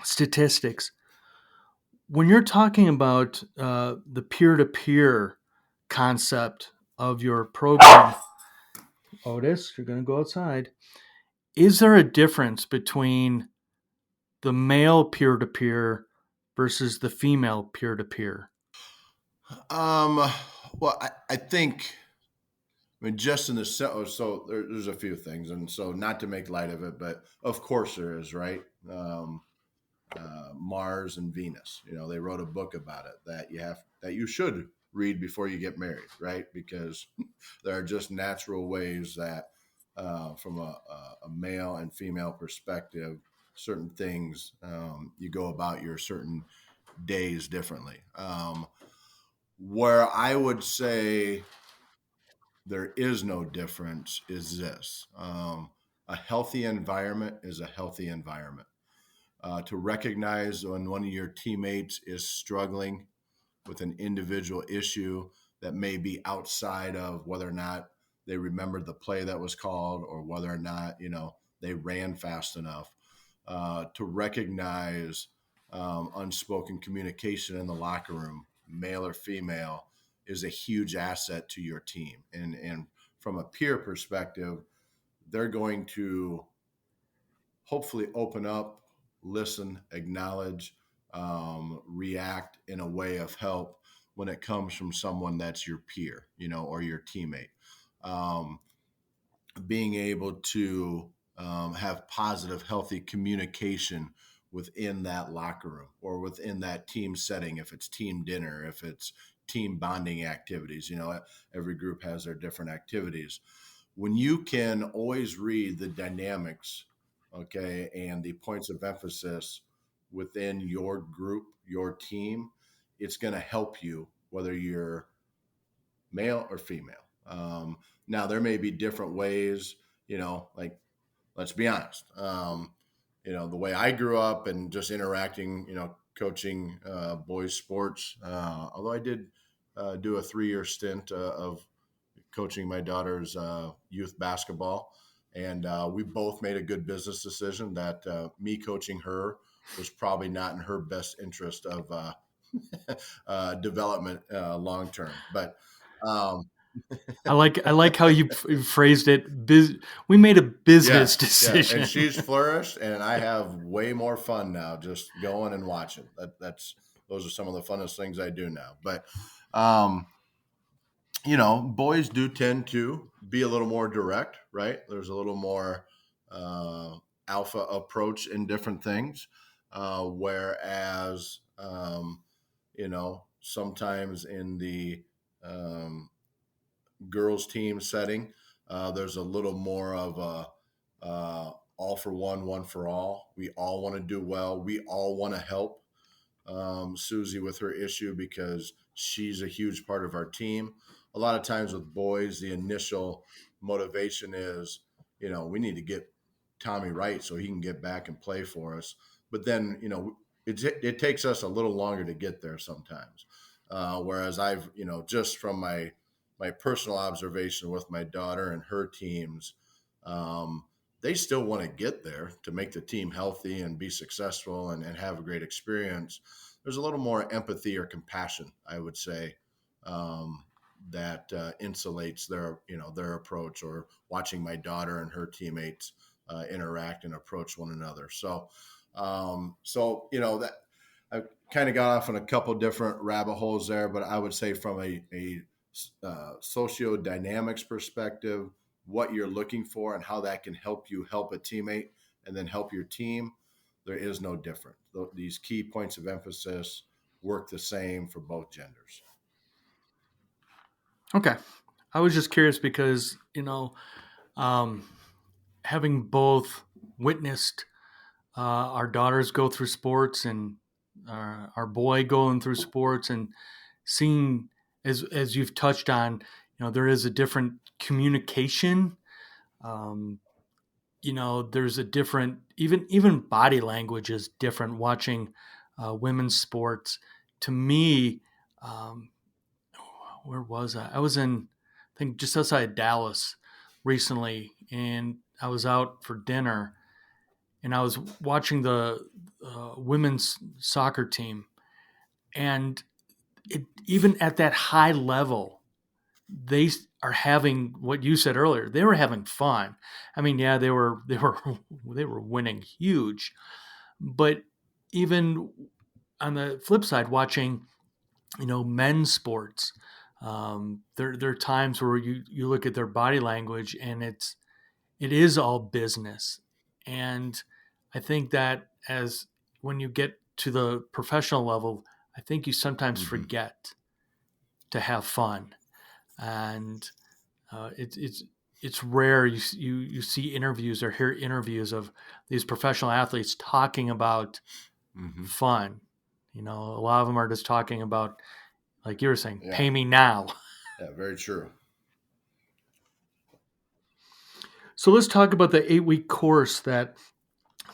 statistics. When you're talking about the peer-to-peer concept of your program, Otis, you're going to go outside. Is there a difference between the male peer-to-peer versus the female peer-to-peer? Um, well, I think, I mean, just in the there's a few things, and so not to make light of it, but of course there is, right? Mars and Venus. You know, they wrote a book about it that you should read before you get married, right? Because there are just natural ways that, from a male and female perspective, certain things you go about your certain days differently. Where I would say there is no difference is this: a healthy environment is a healthy environment. To recognize when one of your teammates is struggling with an individual issue that may be outside of whether or not they remembered the play that was called, or whether or not they ran fast enough. To recognize unspoken communication in the locker room, male or female, is a huge asset to your team. And from a peer perspective, they're going to hopefully open up, listen, acknowledge, react in a way of help when it comes from someone that's your peer, or your teammate. Um, Being able to have positive, healthy communication within that locker room or within that team setting, if it's team dinner, if it's team bonding activities. Every group has their different activities. When you can always read the dynamics, okay, and the points of emphasis within your group, your team, it's going to help you whether you're male or female. Now, there may be different ways, like, let's be honest. The way I grew up and just interacting, coaching boys sports, although I did do a 3-year stint of coaching my daughter's youth basketball. And we both made a good business decision that me coaching her was probably not in her best interest of development long term. But um, I like how you phrased it. We made a business yes, yeah, and decision. she's flourished, and I have way more fun now just going and watching. Those are some of the funnest things I do now. But um, boys do tend to be a little more direct, right? There's a little more uh, alpha approach in different things, whereas sometimes in the um, girls team setting, there's a little more of a all for one for all. We all want to do well. We all want to help Susie with her issue because she's a huge part of our team. A lot of times with boys, the initial motivation is, we need to get Tommy right so he can get back and play for us. But then, it takes us a little longer to get there sometimes. Whereas I've, just from my personal observation with my daughter and her teams, um, they still want to get there to make the team healthy and be successful and have a great experience. There's a little more empathy or compassion, I would say, um, that insulates their approach, or watching my daughter and her teammates interact and approach one another. That I kind of got off on a couple different rabbit holes there, but I would say from a socio-dynamics perspective, what you're looking for and how that can help you help a teammate and then help your team, there is no different. These key points of emphasis work the same for both genders. Okay. I was just curious because, um, having both witnessed our daughters go through sports and our boy going through sports, and seeing, as you've touched on, there is a different communication. Um, there's a different, even body language is different watching women's sports. To me, um, where was I? I was in, I think, just outside Dallas recently, and I was out for dinner, and I was watching the women's soccer team, And even at that high level, they are having what you said earlier. They were having fun. I mean, yeah, they were winning huge, but even on the flip side, watching men's sports, there are times where you look at their body language and it is all business, and I think that as when you get to the professional level, I think you sometimes Mm-hmm. forget to have fun, and it's rare you see interviews or hear interviews of these professional athletes talking about Mm-hmm. fun. A lot of them are just talking about, like you were saying, Yeah. pay me now. Yeah. Very true. So let's talk about the 8-week course that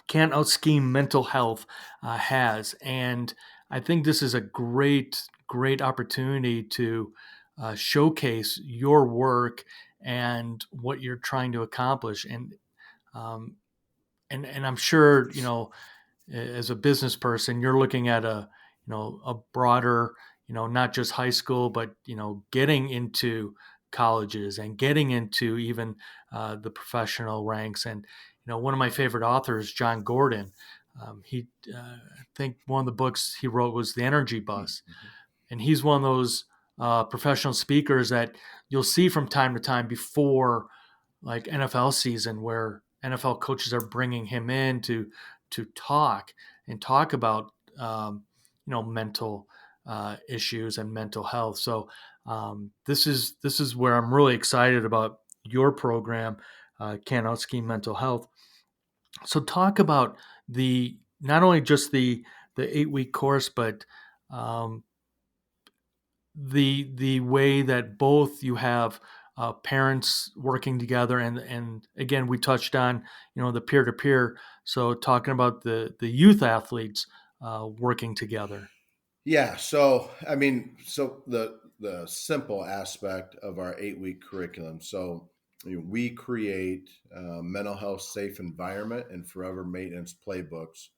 Can't Out Scheme Mental Health has, and I think this is a great opportunity to showcase your work and what you're trying to accomplish, um, and I'm sure as a business person, you're looking at a broader, not just high school, but getting into colleges and getting into even the professional ranks. And one of my favorite authors, John Gordon, I think one of the books he wrote was The Energy Bus, Mm-hmm. and he's one of those professional speakers that you'll see from time to time before like NFL season, where NFL coaches are bringing him in to talk about mental issues and mental health. So this is where I'm really excited about your program, Can't Out Scheme Mental Health. So talk about the not only just the 8-week course, but um, the way that both you have parents working together, and again we touched on the peer to peer. So talking about the youth athletes working together. Yeah. So, I mean, so the simple aspect of our 8-week curriculum. So, we create mental health safe environment and forever maintenance playbooks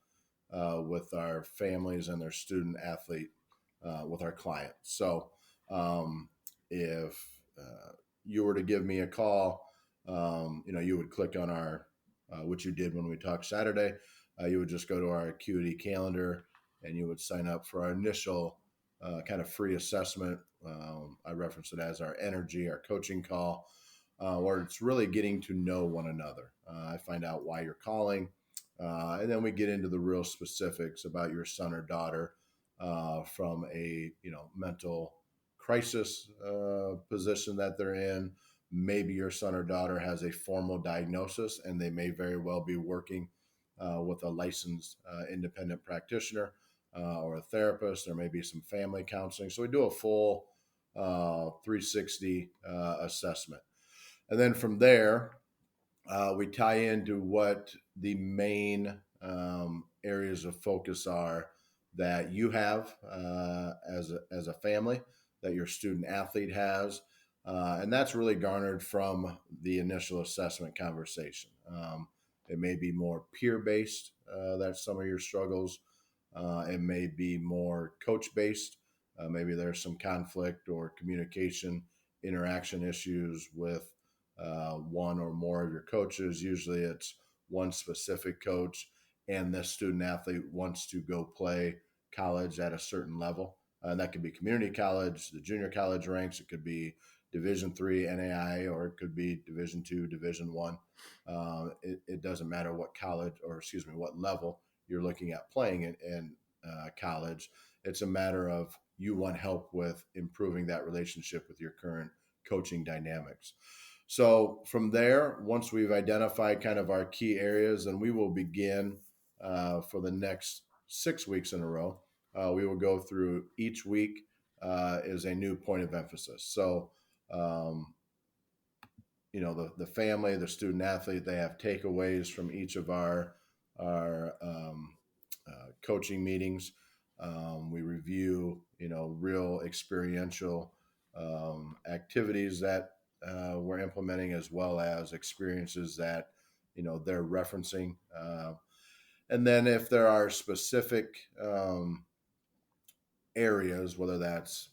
with our families and their student athlete, with our clients. So, if you were to give me a call, you would click on our, which you did when we talked Saturday. You would just go to our Acuity calendar and you would sign up for our initial kind of free assessment. I reference it as our energy, our coaching call, where it's really getting to know one another. I find out why you're calling, and then we get into the real specifics about your son or daughter, from a mental crisis position that they're in. Maybe your son or daughter has a formal diagnosis, and they may very well be working with a licensed independent practitioner or a therapist. There may be some family counseling. So we do a full 360 assessment. And then from there, we tie into what the main areas of focus are that you have as a family, that your student athlete has. And that's really garnered from the initial assessment conversation. It may be more peer based, that's some of your struggles. It may be more coach based. Maybe there's some conflict or communication interaction issues with one or more of your coaches. Usually it's one specific coach, and this student athlete wants to go play college at a certain level. And that could be community college, the junior college ranks. It could be Division III NAI, or it could be Division II, Division I. It doesn't matter what college, or excuse me, what level you're looking at playing in college. It's a matter of you want help with improving that relationship with your current coaching dynamics. So from there, once we've identified kind of our key areas, then we will begin for the next 6 weeks in a row. We will go through each week is a new point of emphasis. So, um, the family, the student athlete, they have takeaways from each of our coaching meetings. We review, real experiential activities that we're implementing, as well as experiences that they're referencing. And then if there are specific areas, whether that's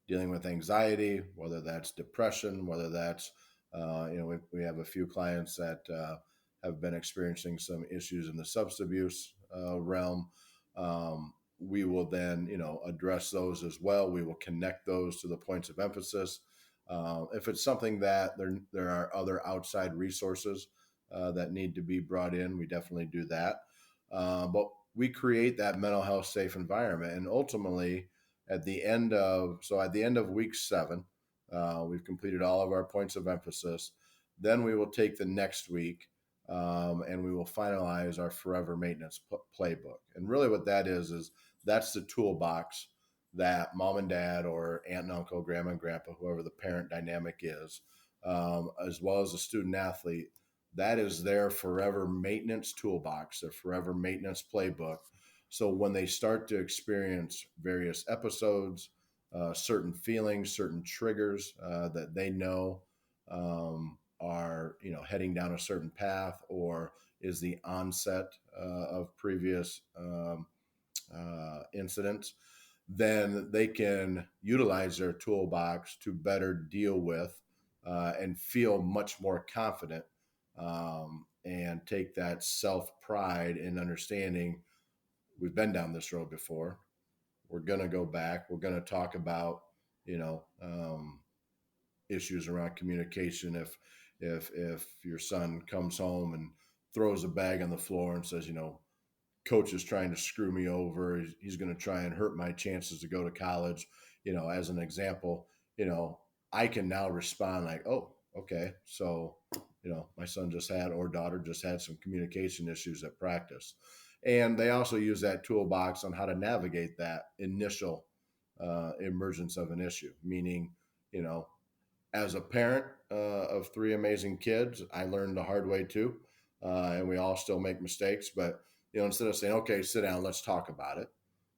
dealing with anxiety, whether that's depression, whether that's, we have a few clients that have been experiencing some issues in the substance abuse realm. We will then, address those as well. We will connect those to the points of emphasis. If it's something that there are other outside resources that need to be brought in, we definitely do that. But we create that mental health safe environment, and ultimately, at the end of week 7, we've completed all of our points of emphasis. Then we will take the next week, and we will finalize our forever maintenance playbook. And really, what that is that's the toolbox that mom and dad, or aunt and uncle, grandma and grandpa, whoever the parent dynamic is, as well as the student athlete, that is their forever maintenance toolbox, their forever maintenance playbook. So when they start to experience various episodes, certain feelings, certain triggers that they know are heading down a certain path, or is the onset of previous incidents, then they can utilize their toolbox to better deal with and feel much more confident, and take that self-pride in understanding we've been down this road before. We're going to go back. We're going to talk about, issues around communication. If your son comes home and throws a bag on the floor and says, coach is trying to screw me over, he's going to try and hurt my chances to go to college, as an example, I can now respond like, oh, okay, so, my son or daughter just had some communication issues at practice. And they also use that toolbox on how to navigate that initial emergence of an issue, meaning, as a parent of 3 amazing kids, I learned the hard way too. And we all still make mistakes, but instead of saying, okay, sit down, let's talk about it,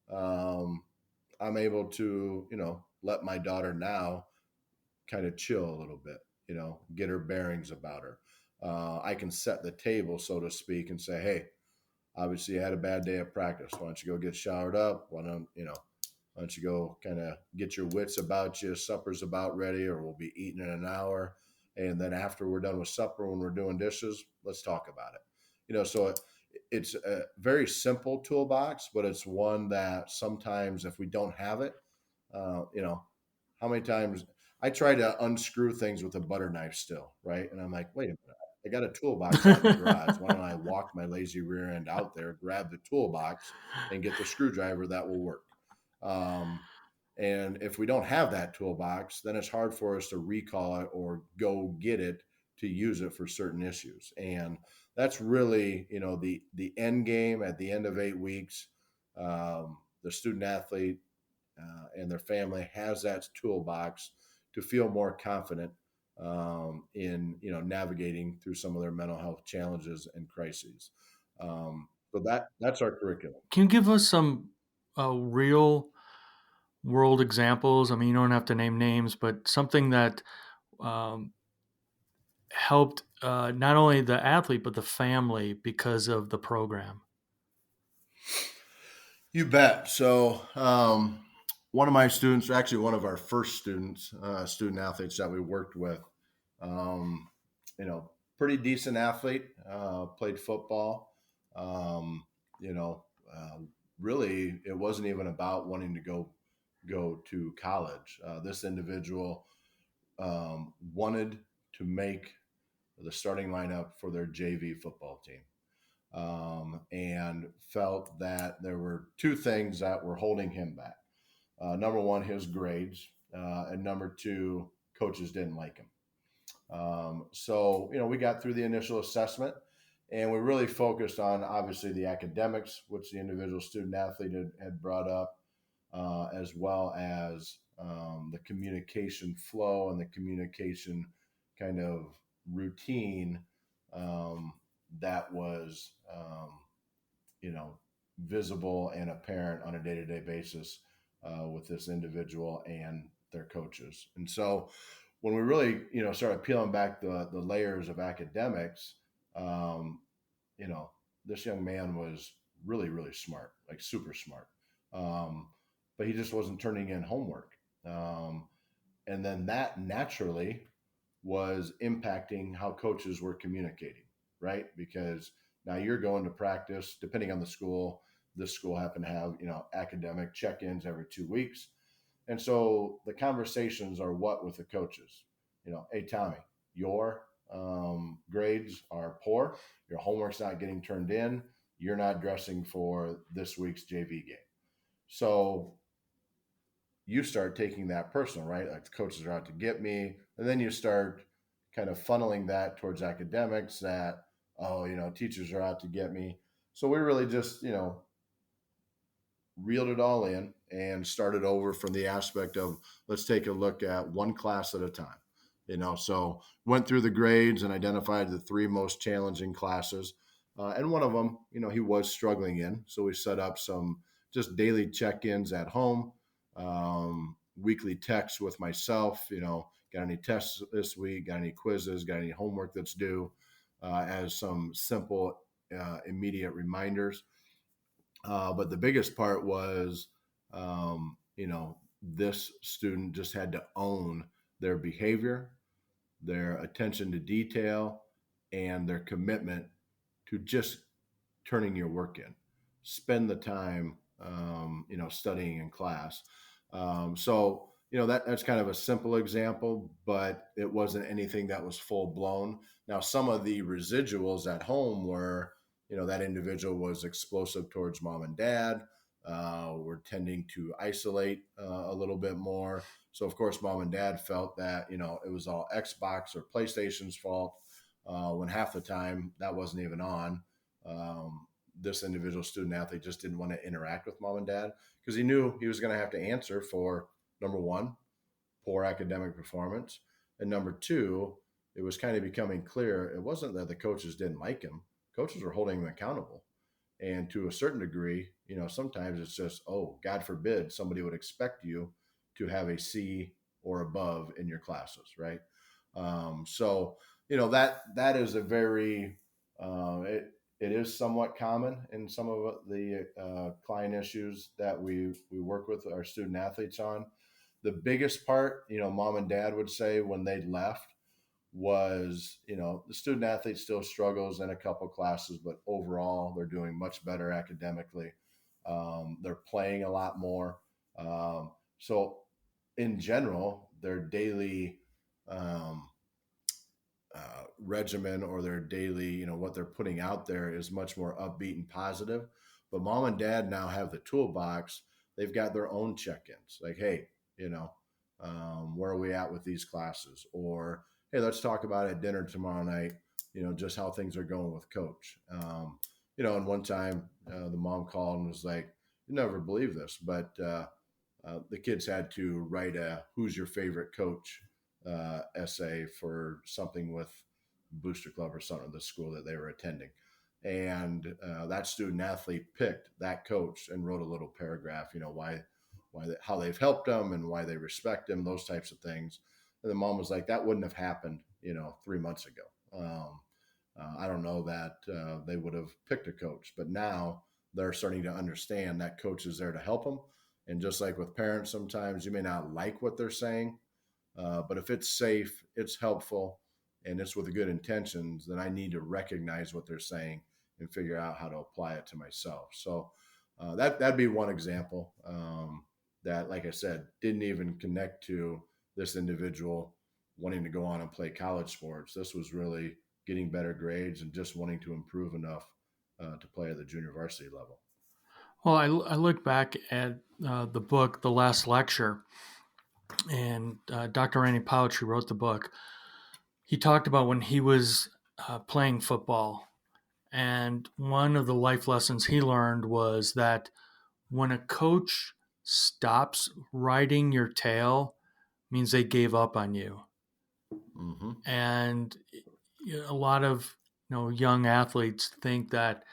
I'm able to, let my daughter now kind of chill a little bit, get her bearings about her. I can set the table, so to speak, and say, hey, obviously you had a bad day at practice. Why don't you go get showered up? Why don't you go kind of get your wits about you? Supper's about ready, or we'll be eating in an hour. And then after we're done with supper, when we're doing dishes, let's talk about it. So it's a very simple toolbox, but it's one that sometimes if we don't have it, how many times I try to unscrew things with a butter knife still, right? And I'm like, wait a minute, I got a toolbox out in the garage. Why don't I walk my lazy rear end out there, grab the toolbox, and get the screwdriver that will work? And if we don't have that toolbox, then it's hard for us to recall it or go get it to use it for certain issues. And that's really, the end game at the end of 8 weeks. The student athlete and their family has that toolbox to feel more confident in navigating through some of their mental health challenges and crises. So that's our curriculum. Can you give us some real world examples? I mean, you don't have to name names, but something that um, helped not only the athlete but the family because of the program. You bet. So one of my students, actually one of our first students, student athletes that we worked with, um, pretty decent athlete, played football. Um, you know, really, it wasn't even about wanting to go to college. This individual wanted to make the starting lineup for their JV football team, and felt that there were 2 things that were holding him back. Number one, his grades, and number 2, coaches didn't like him. So, we got through the initial assessment, and we really focused on obviously the academics, which the individual student athlete had brought up, as well as the communication flow and the communication kind of routine that was, visible and apparent on a day-to-day basis with this individual and their coaches. And so when we really, started peeling back the layers of academics, um, this young man was really, really smart, like super smart. but he just wasn't turning in homework. And then that naturally was impacting how coaches were communicating, right? Because now you're going to practice, depending on the school. This school happened to have, academic check-ins every 2 weeks. And so the conversations are what with the coaches? Hey, Tommy, your grades are poor. Your homework's not getting turned in. You're not dressing for this week's JV game. So you start taking that personal, right? Like the coaches are out to get me. And then you start kind of funneling that towards academics that, teachers are out to get me. So we really just, reeled it all in and started over from the aspect of let's take a look at one class at a time. So went through the grades and identified the three most challenging classes. And one of them, he was struggling in. So we set up some just daily check-ins at home, weekly texts with myself, got any tests this week, got any quizzes, got any homework that's due, as some simple, immediate reminders. But the biggest part was, this student just had to own their behavior, their attention to detail, and their commitment to just turning your work in. Spend the time, studying in class. That's kind of a simple example, but it wasn't anything that was full blown. Now, some of the residuals at home were, that individual was explosive towards mom and dad. Were tending to isolate a little bit more. So, of course, mom and dad felt that, it was all Xbox or PlayStation's fault, when half the time that wasn't even on. This individual student athlete just didn't want to interact with mom and dad because he knew he was going to have to answer for, number one, poor academic performance. And number two, it was kind of becoming clear it wasn't that the coaches didn't like him. Coaches were holding him accountable. And to a certain degree, sometimes it's just, oh, God forbid somebody would expect you to have a C or above in your classes, right? That is a very, it is somewhat common in some of the client issues that we work with our student athletes on. The biggest part, mom and dad would say when they left was, the student athlete still struggles in a couple classes, but overall they're doing much better academically. They're playing a lot more. So in general, their daily regimen or their daily, what they're putting out there is much more upbeat and positive. But mom and dad now have the toolbox. They've got their own check-ins. Like, hey, where are we at with these classes? Or, hey, let's talk about at dinner tomorrow night, just how things are going with coach. And one time the mom called and was like, you never believe this, but the kids had to write a who's your favorite coach essay for something with Booster Club or something, the school that they were attending. And that student athlete picked that coach and wrote a little paragraph, how they've helped them and why they respect them, those types of things. And the mom was like, that wouldn't have happened, 3 months ago. I don't know that they would have picked a coach, but now they're starting to understand that coach is there to help them. And just like with parents, sometimes you may not like what they're saying, but if it's safe, it's helpful, and it's with good intentions, then I need to recognize what they're saying and figure out how to apply it to myself. So that'd be one example that, like I said, didn't even connect to this individual wanting to go on and play college sports. This was really getting better grades and just wanting to improve enough to play at the junior varsity level. Well, I look back at the book, The Last Lecture, and Dr. Randy Pouch, who wrote the book, he talked about when he was playing football. And one of the life lessons he learned was that when a coach stops riding your tail, means they gave up on you. Mm-hmm. And a lot of young athletes think that,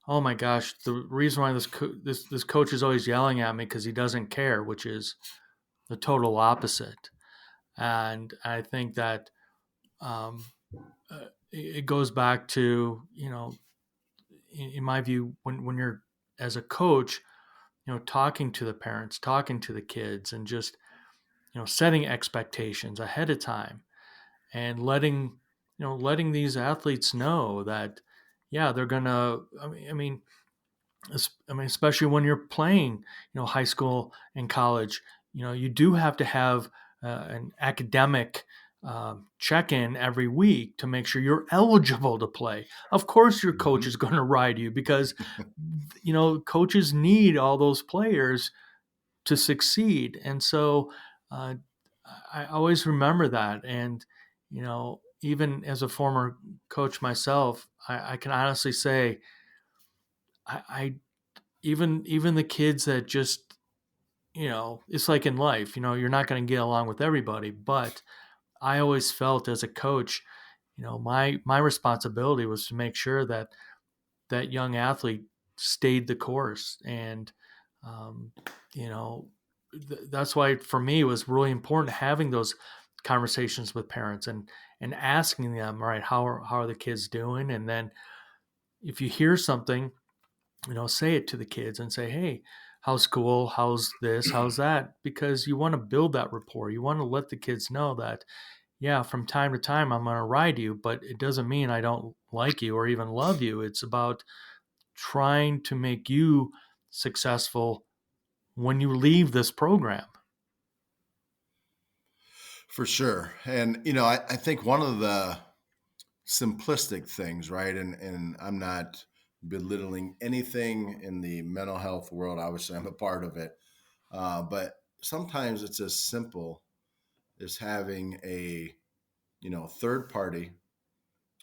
oh my gosh, the reason why this coach is always yelling at me because he doesn't care, which is the total opposite. And I think that it goes back to, in my view, when you're as a coach, talking to the parents, talking to the kids, and just, setting expectations ahead of time, and letting these athletes know that, yeah, they're gonna. Especially when you're playing, high school and college, you do have to have an academic check-in every week to make sure you're eligible to play. Of course, your coach Mhm. is going to ride you because, coaches need all those players to succeed. And so uh, I always remember that. And, even as a former coach myself, I can honestly say, I even the kids that just, it's like in life, you're not going to get along with everybody, but I always felt as a coach, my responsibility was to make sure that that young athlete stayed the course. And um, you know that's why for me it was really important having those conversations with parents, and asking them, all right, how are the kids doing? And then if you hear something, say it to the kids and say, hey, how's school? How's this? How's that? Because you want to build that rapport. You want to let the kids know that, yeah, from time to time I'm going to ride you, but it doesn't mean I don't like you or even love you. It's about trying to make you successful when you leave this program. For sure. And, I think one of the simplistic things, right? And I'm not belittling anything in the mental health world. Obviously, I'm a part of it. But sometimes it's as simple as having a, third party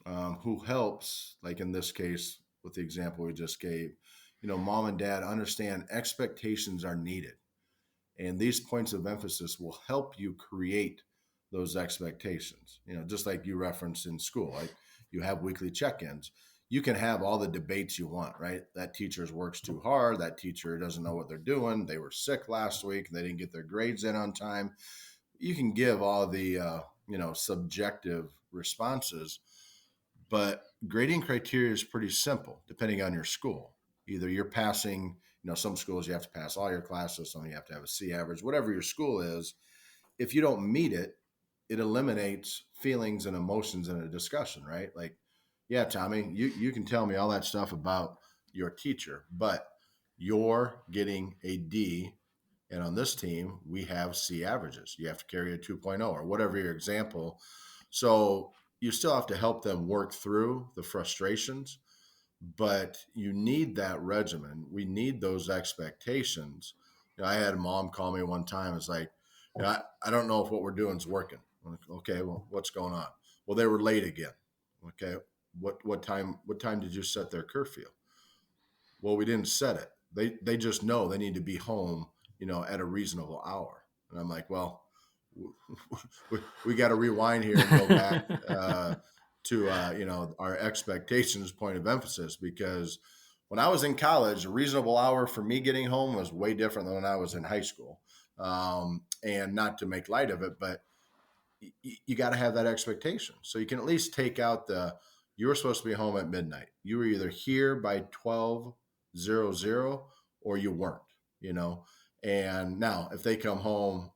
who helps, like in this case, with the example we just gave, mom and dad understand expectations are needed. And these points of emphasis will help you create those expectations. Just like you referenced in school, like you have weekly check-ins. You can have all the debates you want, right? That teacher works too hard. That teacher doesn't know what they're doing. They were sick last week. They didn't get their grades in on time. You can give all the subjective responses, but grading criteria is pretty simple depending on your school. Either you're passing, some schools you have to pass all your classes, some you have to have a C average, whatever your school is. If you don't meet it, it eliminates feelings and emotions in a discussion, right? Like, yeah, Tommy, you can tell me all that stuff about your teacher, but you're getting a D. And on this team, we have C averages. You have to carry a 2.0 or whatever your example. So you still have to help them work through the frustrations, but you need that regimen. We need those expectations. I had a mom call me one time. It's like, I don't know if what we're doing is working. I'm like, okay, well, what's going on? Well, they were late again. Okay, what time did you set their curfew? Well, we didn't set it. They just know they need to be home, at a reasonable hour. And I'm like, well, we got to rewind here and go back to our expectations point of emphasis, because when I was in college, a reasonable hour for me getting home was way different than when I was in high school. And not to make light of it, but you got to have that expectation. So you can at least take out you were supposed to be home at midnight. You were either here by 12:00 or you weren't, And now if they come home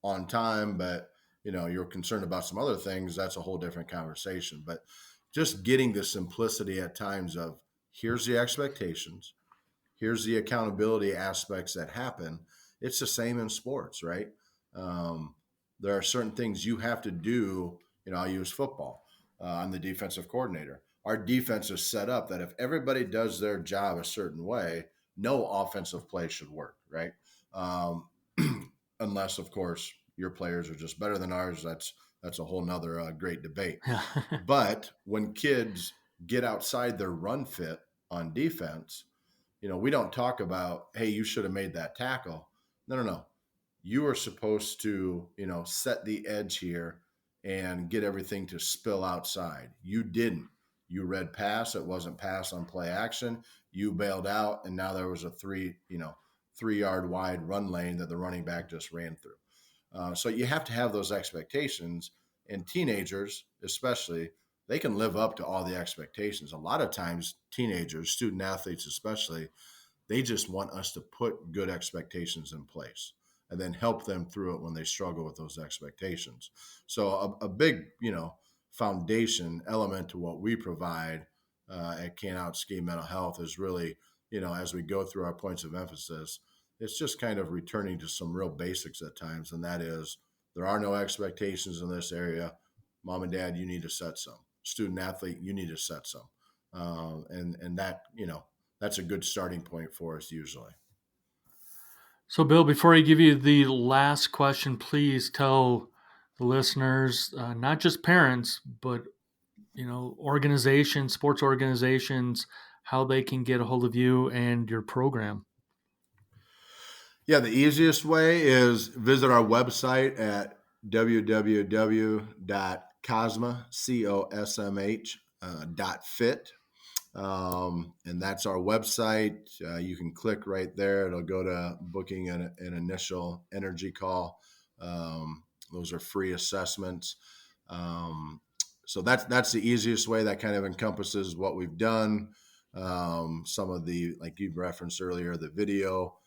on time, but you're concerned about some other things, that's a whole different conversation. But just getting the simplicity at times of, here's the expectations, here's the accountability aspects that happen. It's the same in sports, right? Um, there are certain things you have to do. I'll use football. I'm the defensive coordinator. Our defense is set up that if everybody does their job a certain way, no offensive play should work, right? Um, unless, of course, your players are just better than ours. That's a whole nother great debate. But when kids get outside their run fit on defense, we don't talk about, hey, you should have made that tackle. No. You are supposed to, set the edge here and get everything to spill outside. You didn't. You read pass. It wasn't pass on play action. You bailed out, and now there was a 3-yard wide run lane that the running back just ran through. So you have to have those expectations, and teenagers, especially, they can live up to all the expectations. A lot of times, teenagers, student athletes especially, They just want us to put good expectations in place and then help them through it when they struggle with those expectations. So a big, foundation element to what we provide at Can't Out Ski Mental Health is really, as we go through our points of emphasis, it's just kind of returning to some real basics at times. And that is, there are no expectations in this area. Mom and dad, you need to set some. Student athlete, you need to set some. And that, that's a good starting point for us usually. So, Bill, before I give you the last question, please tell the listeners, not just parents, but organizations, sports organizations, how they can get a hold of you and your program. Yeah, the easiest way is visit our website at www.cosmh.fit. And that's our website. You can click right there. It'll go to booking an initial energy call. Those are free assessments. So that's the easiest way. That kind of encompasses what we've done. Some of the, like you referenced earlier, the video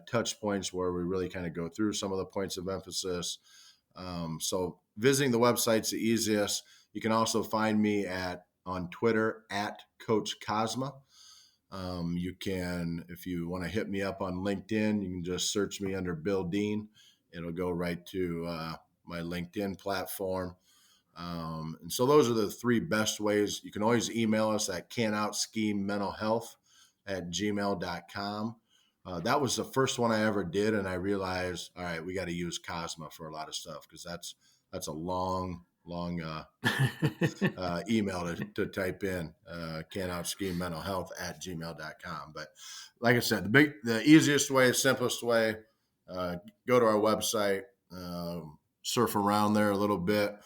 touch points where we really kind of go through some of the points of emphasis. So visiting the website's the easiest. You can also find me on Twitter at Coach Cosma. You can, if you want to hit me up on LinkedIn, you can just search me under Bill Dean. It'll go right to my LinkedIn platform. And so those are the three best ways. You can always email us at can'outskimentalhealth@gmail.com. That was the first one I ever did, and I realized, all right, we got to use Cosma for a lot of stuff because that's a long email to type in, can'outskimentalhealth@gmail.com. But like I said, the easiest way, simplest way, go to our website, surf around there a little bit,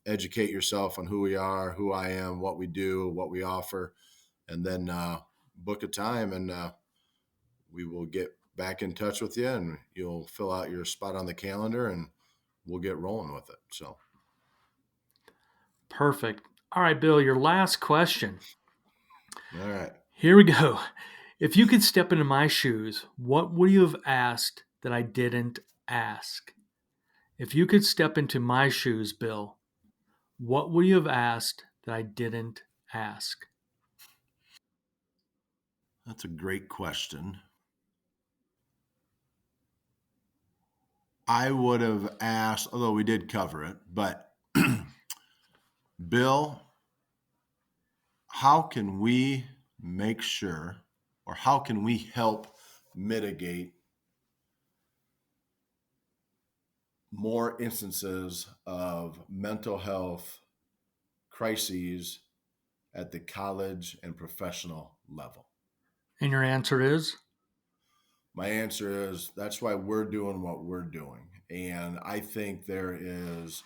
educate yourself on who we are, who I am, what we do, what we offer, and then book a time, and we will get back in touch with you, and you'll fill out your spot on the calendar, and we'll get rolling with it. So. Perfect. All right, Bill, your last question. All right. Here we go. If you could step into my shoes, what would you have asked that I didn't ask? If you could step into my shoes, Bill, what would you have asked that I didn't ask? That's a great question. I would have asked, although we did cover it, but Bill, how can we make sure, or how can we help mitigate more instances of mental health crises at the college and professional level? And your answer is? My answer is that's why we're doing what we're doing. And I think there is,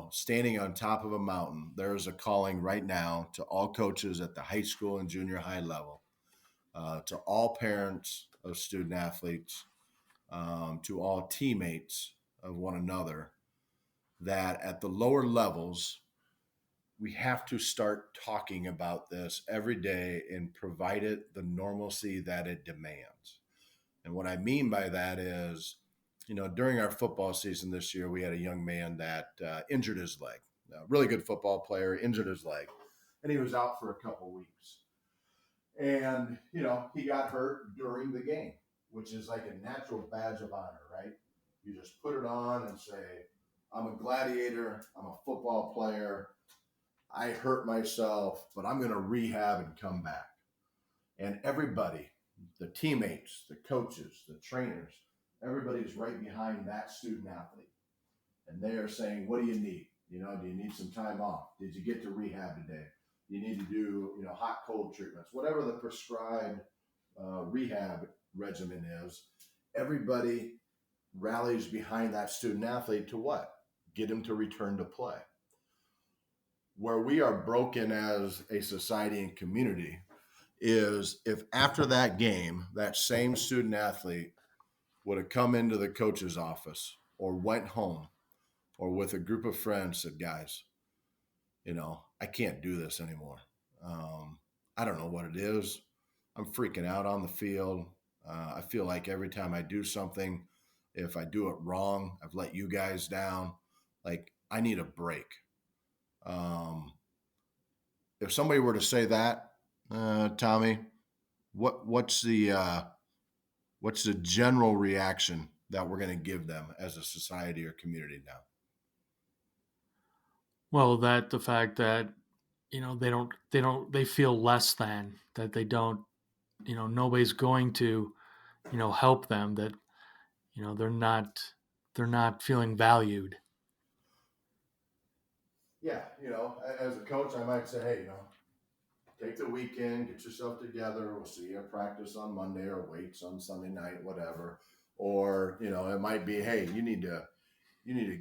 standing on top of a mountain, there is a calling right now to all coaches at the high school and junior high level, to all parents of student athletes, to all teammates of one another, that at the lower levels, we have to start talking about this every day and provide it the normalcy that it demands. And what I mean by that is, during our football season this year, we had a young man that injured his leg. A really good football player, injured his leg, and he was out for a couple weeks. And, he got hurt during the game, which is like a natural badge of honor, right? You just put it on and say, I'm a gladiator, I'm a football player, I hurt myself, but I'm going to rehab and come back. And everybody, the teammates, the coaches, the trainers, everybody's right behind that student athlete. And they are saying, what do you need? Do you need some time off? Did you get to rehab today? You need to do, hot, cold treatments, whatever the prescribed rehab regimen is. Everybody rallies behind that student athlete to what? Get him to return to play. Where we are broken as a society and community is if after that game, that same student athlete would have come into the coach's office or went home or with a group of friends said, guys, I can't do this anymore. I don't know what it is. I'm freaking out on the field. I feel like every time I do something, if I do it wrong, I've let you guys down. Like, I need a break. Um, if somebody were to say that, Tommy, what's the general reaction that we're going to give them as a society or community now? Well, that the fact that they feel less than, that they don't, nobody's going to, help them, that they're not feeling valued. Yeah, as a coach, I might say, hey, take the weekend, get yourself together. We'll see you at practice on Monday or weights on Sunday night, whatever. Or, it might be, hey, you need to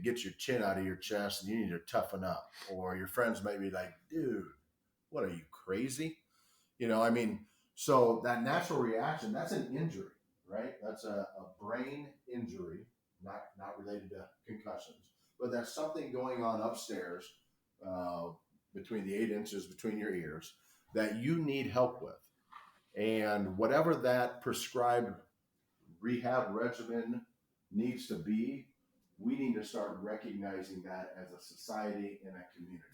get your chin out of your chest and you need to toughen up. Or your friends may be like, dude, what are you, crazy? So that natural reaction, that's an injury, right? That's a brain injury, not related to concussions, but that's something going on upstairs between the 8 inches between your ears that you need help with. And whatever that prescribed rehab regimen needs to be, we need to start recognizing that as a society and a community.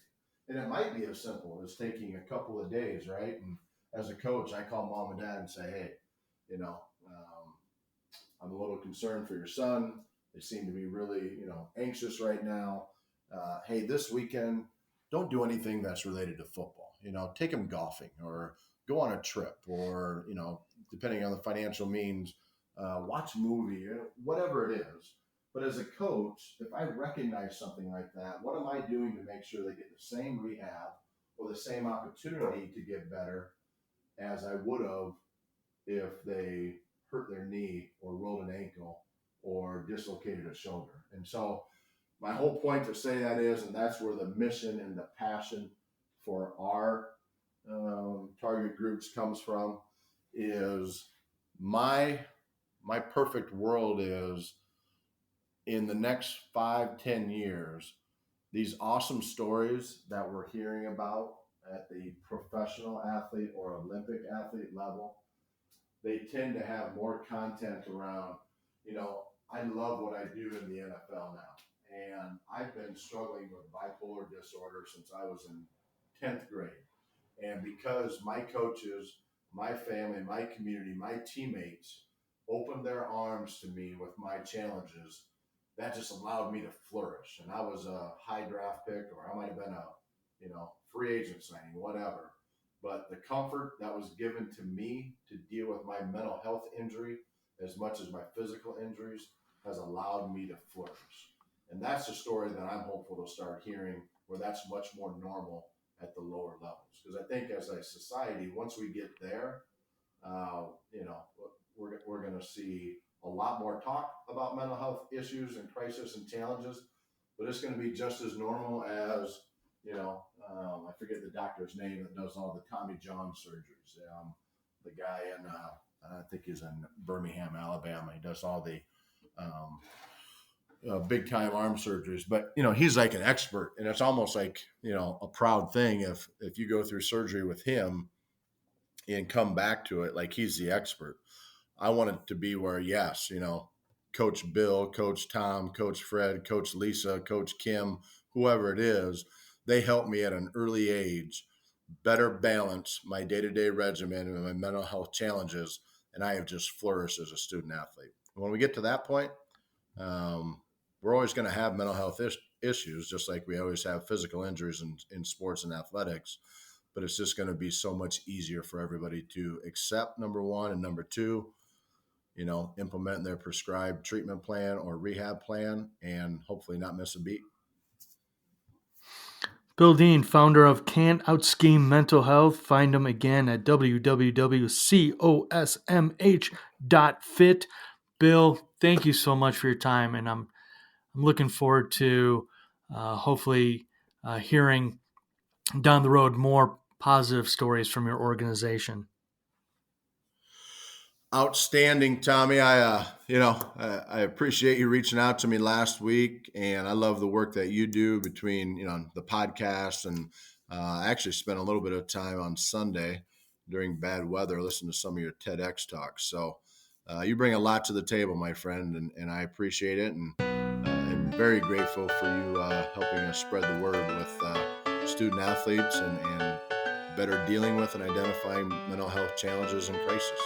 And it might be as simple as taking a couple of days, right? And as a coach, I call mom and dad and say, hey, I'm a little concerned for your son. They seem to be really, anxious right now. Hey, this weekend, don't do anything that's related to football. Take him golfing or go on a trip or, depending on the financial means, watch a movie, whatever it is. But as a coach, if I recognize something like that, what am I doing to make sure they get the same rehab or the same opportunity to get better as I would have if they hurt their knee or rolled an ankle or dislocated a shoulder? And so my whole point to say that is, and that's where the mission and the passion for our target groups comes from, is my perfect world is in the next 5-10 years, these awesome stories that we're hearing about at the professional athlete or Olympic athlete level, they tend to have more content around, I love what I do in the NFL now. And I've been struggling with bipolar disorder since I was in 10th grade. And because my coaches, my family, my community, my teammates opened their arms to me with my challenges, that just allowed me to flourish. And I was a high draft pick, or I might have been a, free agent signing, whatever. But the comfort that was given to me to deal with my mental health injury as much as my physical injuries has allowed me to flourish. And that's the story that I'm hopeful to start hearing, where that's much more normal at the lower levels. Because I think as a society, once we get there, we're going to see a lot more talk about mental health issues and crisis and challenges, but it's going to be just as normal as, I forget the doctor's name that does all the Tommy John surgeries. The guy in, I think he's in Birmingham, Alabama. He does all the big time arm surgeries, but he's like an expert, and it's almost like a proud thing if you go through surgery with him and come back to it like he's the expert. I want it to be where, yes, Coach Bill, Coach Tom, Coach Fred, Coach Lisa, Coach Kim, whoever it is, they help me at an early age better balance my day-to-day regimen and my mental health challenges, and I have just flourished as a student athlete. When we get to that point, we're always going to have mental health issues, just like we always have physical injuries in sports and athletics. But it's just going to be so much easier for everybody to accept, number one, and number two, implement their prescribed treatment plan or rehab plan and hopefully not miss a beat. Bill Dean, founder of Can't Outscheme Mental Health. Find him again at www.cosmh.fit. Bill, thank you so much for your time, and I'm looking forward to hopefully hearing down the road more positive stories from your organization. Outstanding, Tommy. I appreciate you reaching out to me last week, and I love the work that you do between, the podcast, and I actually spent a little bit of time on Sunday during bad weather, listen to some of your TEDx talks. So you bring a lot to the table, my friend, and I appreciate it. And I'm very grateful for you helping us spread the word with student athletes and better dealing with and identifying mental health challenges and crises.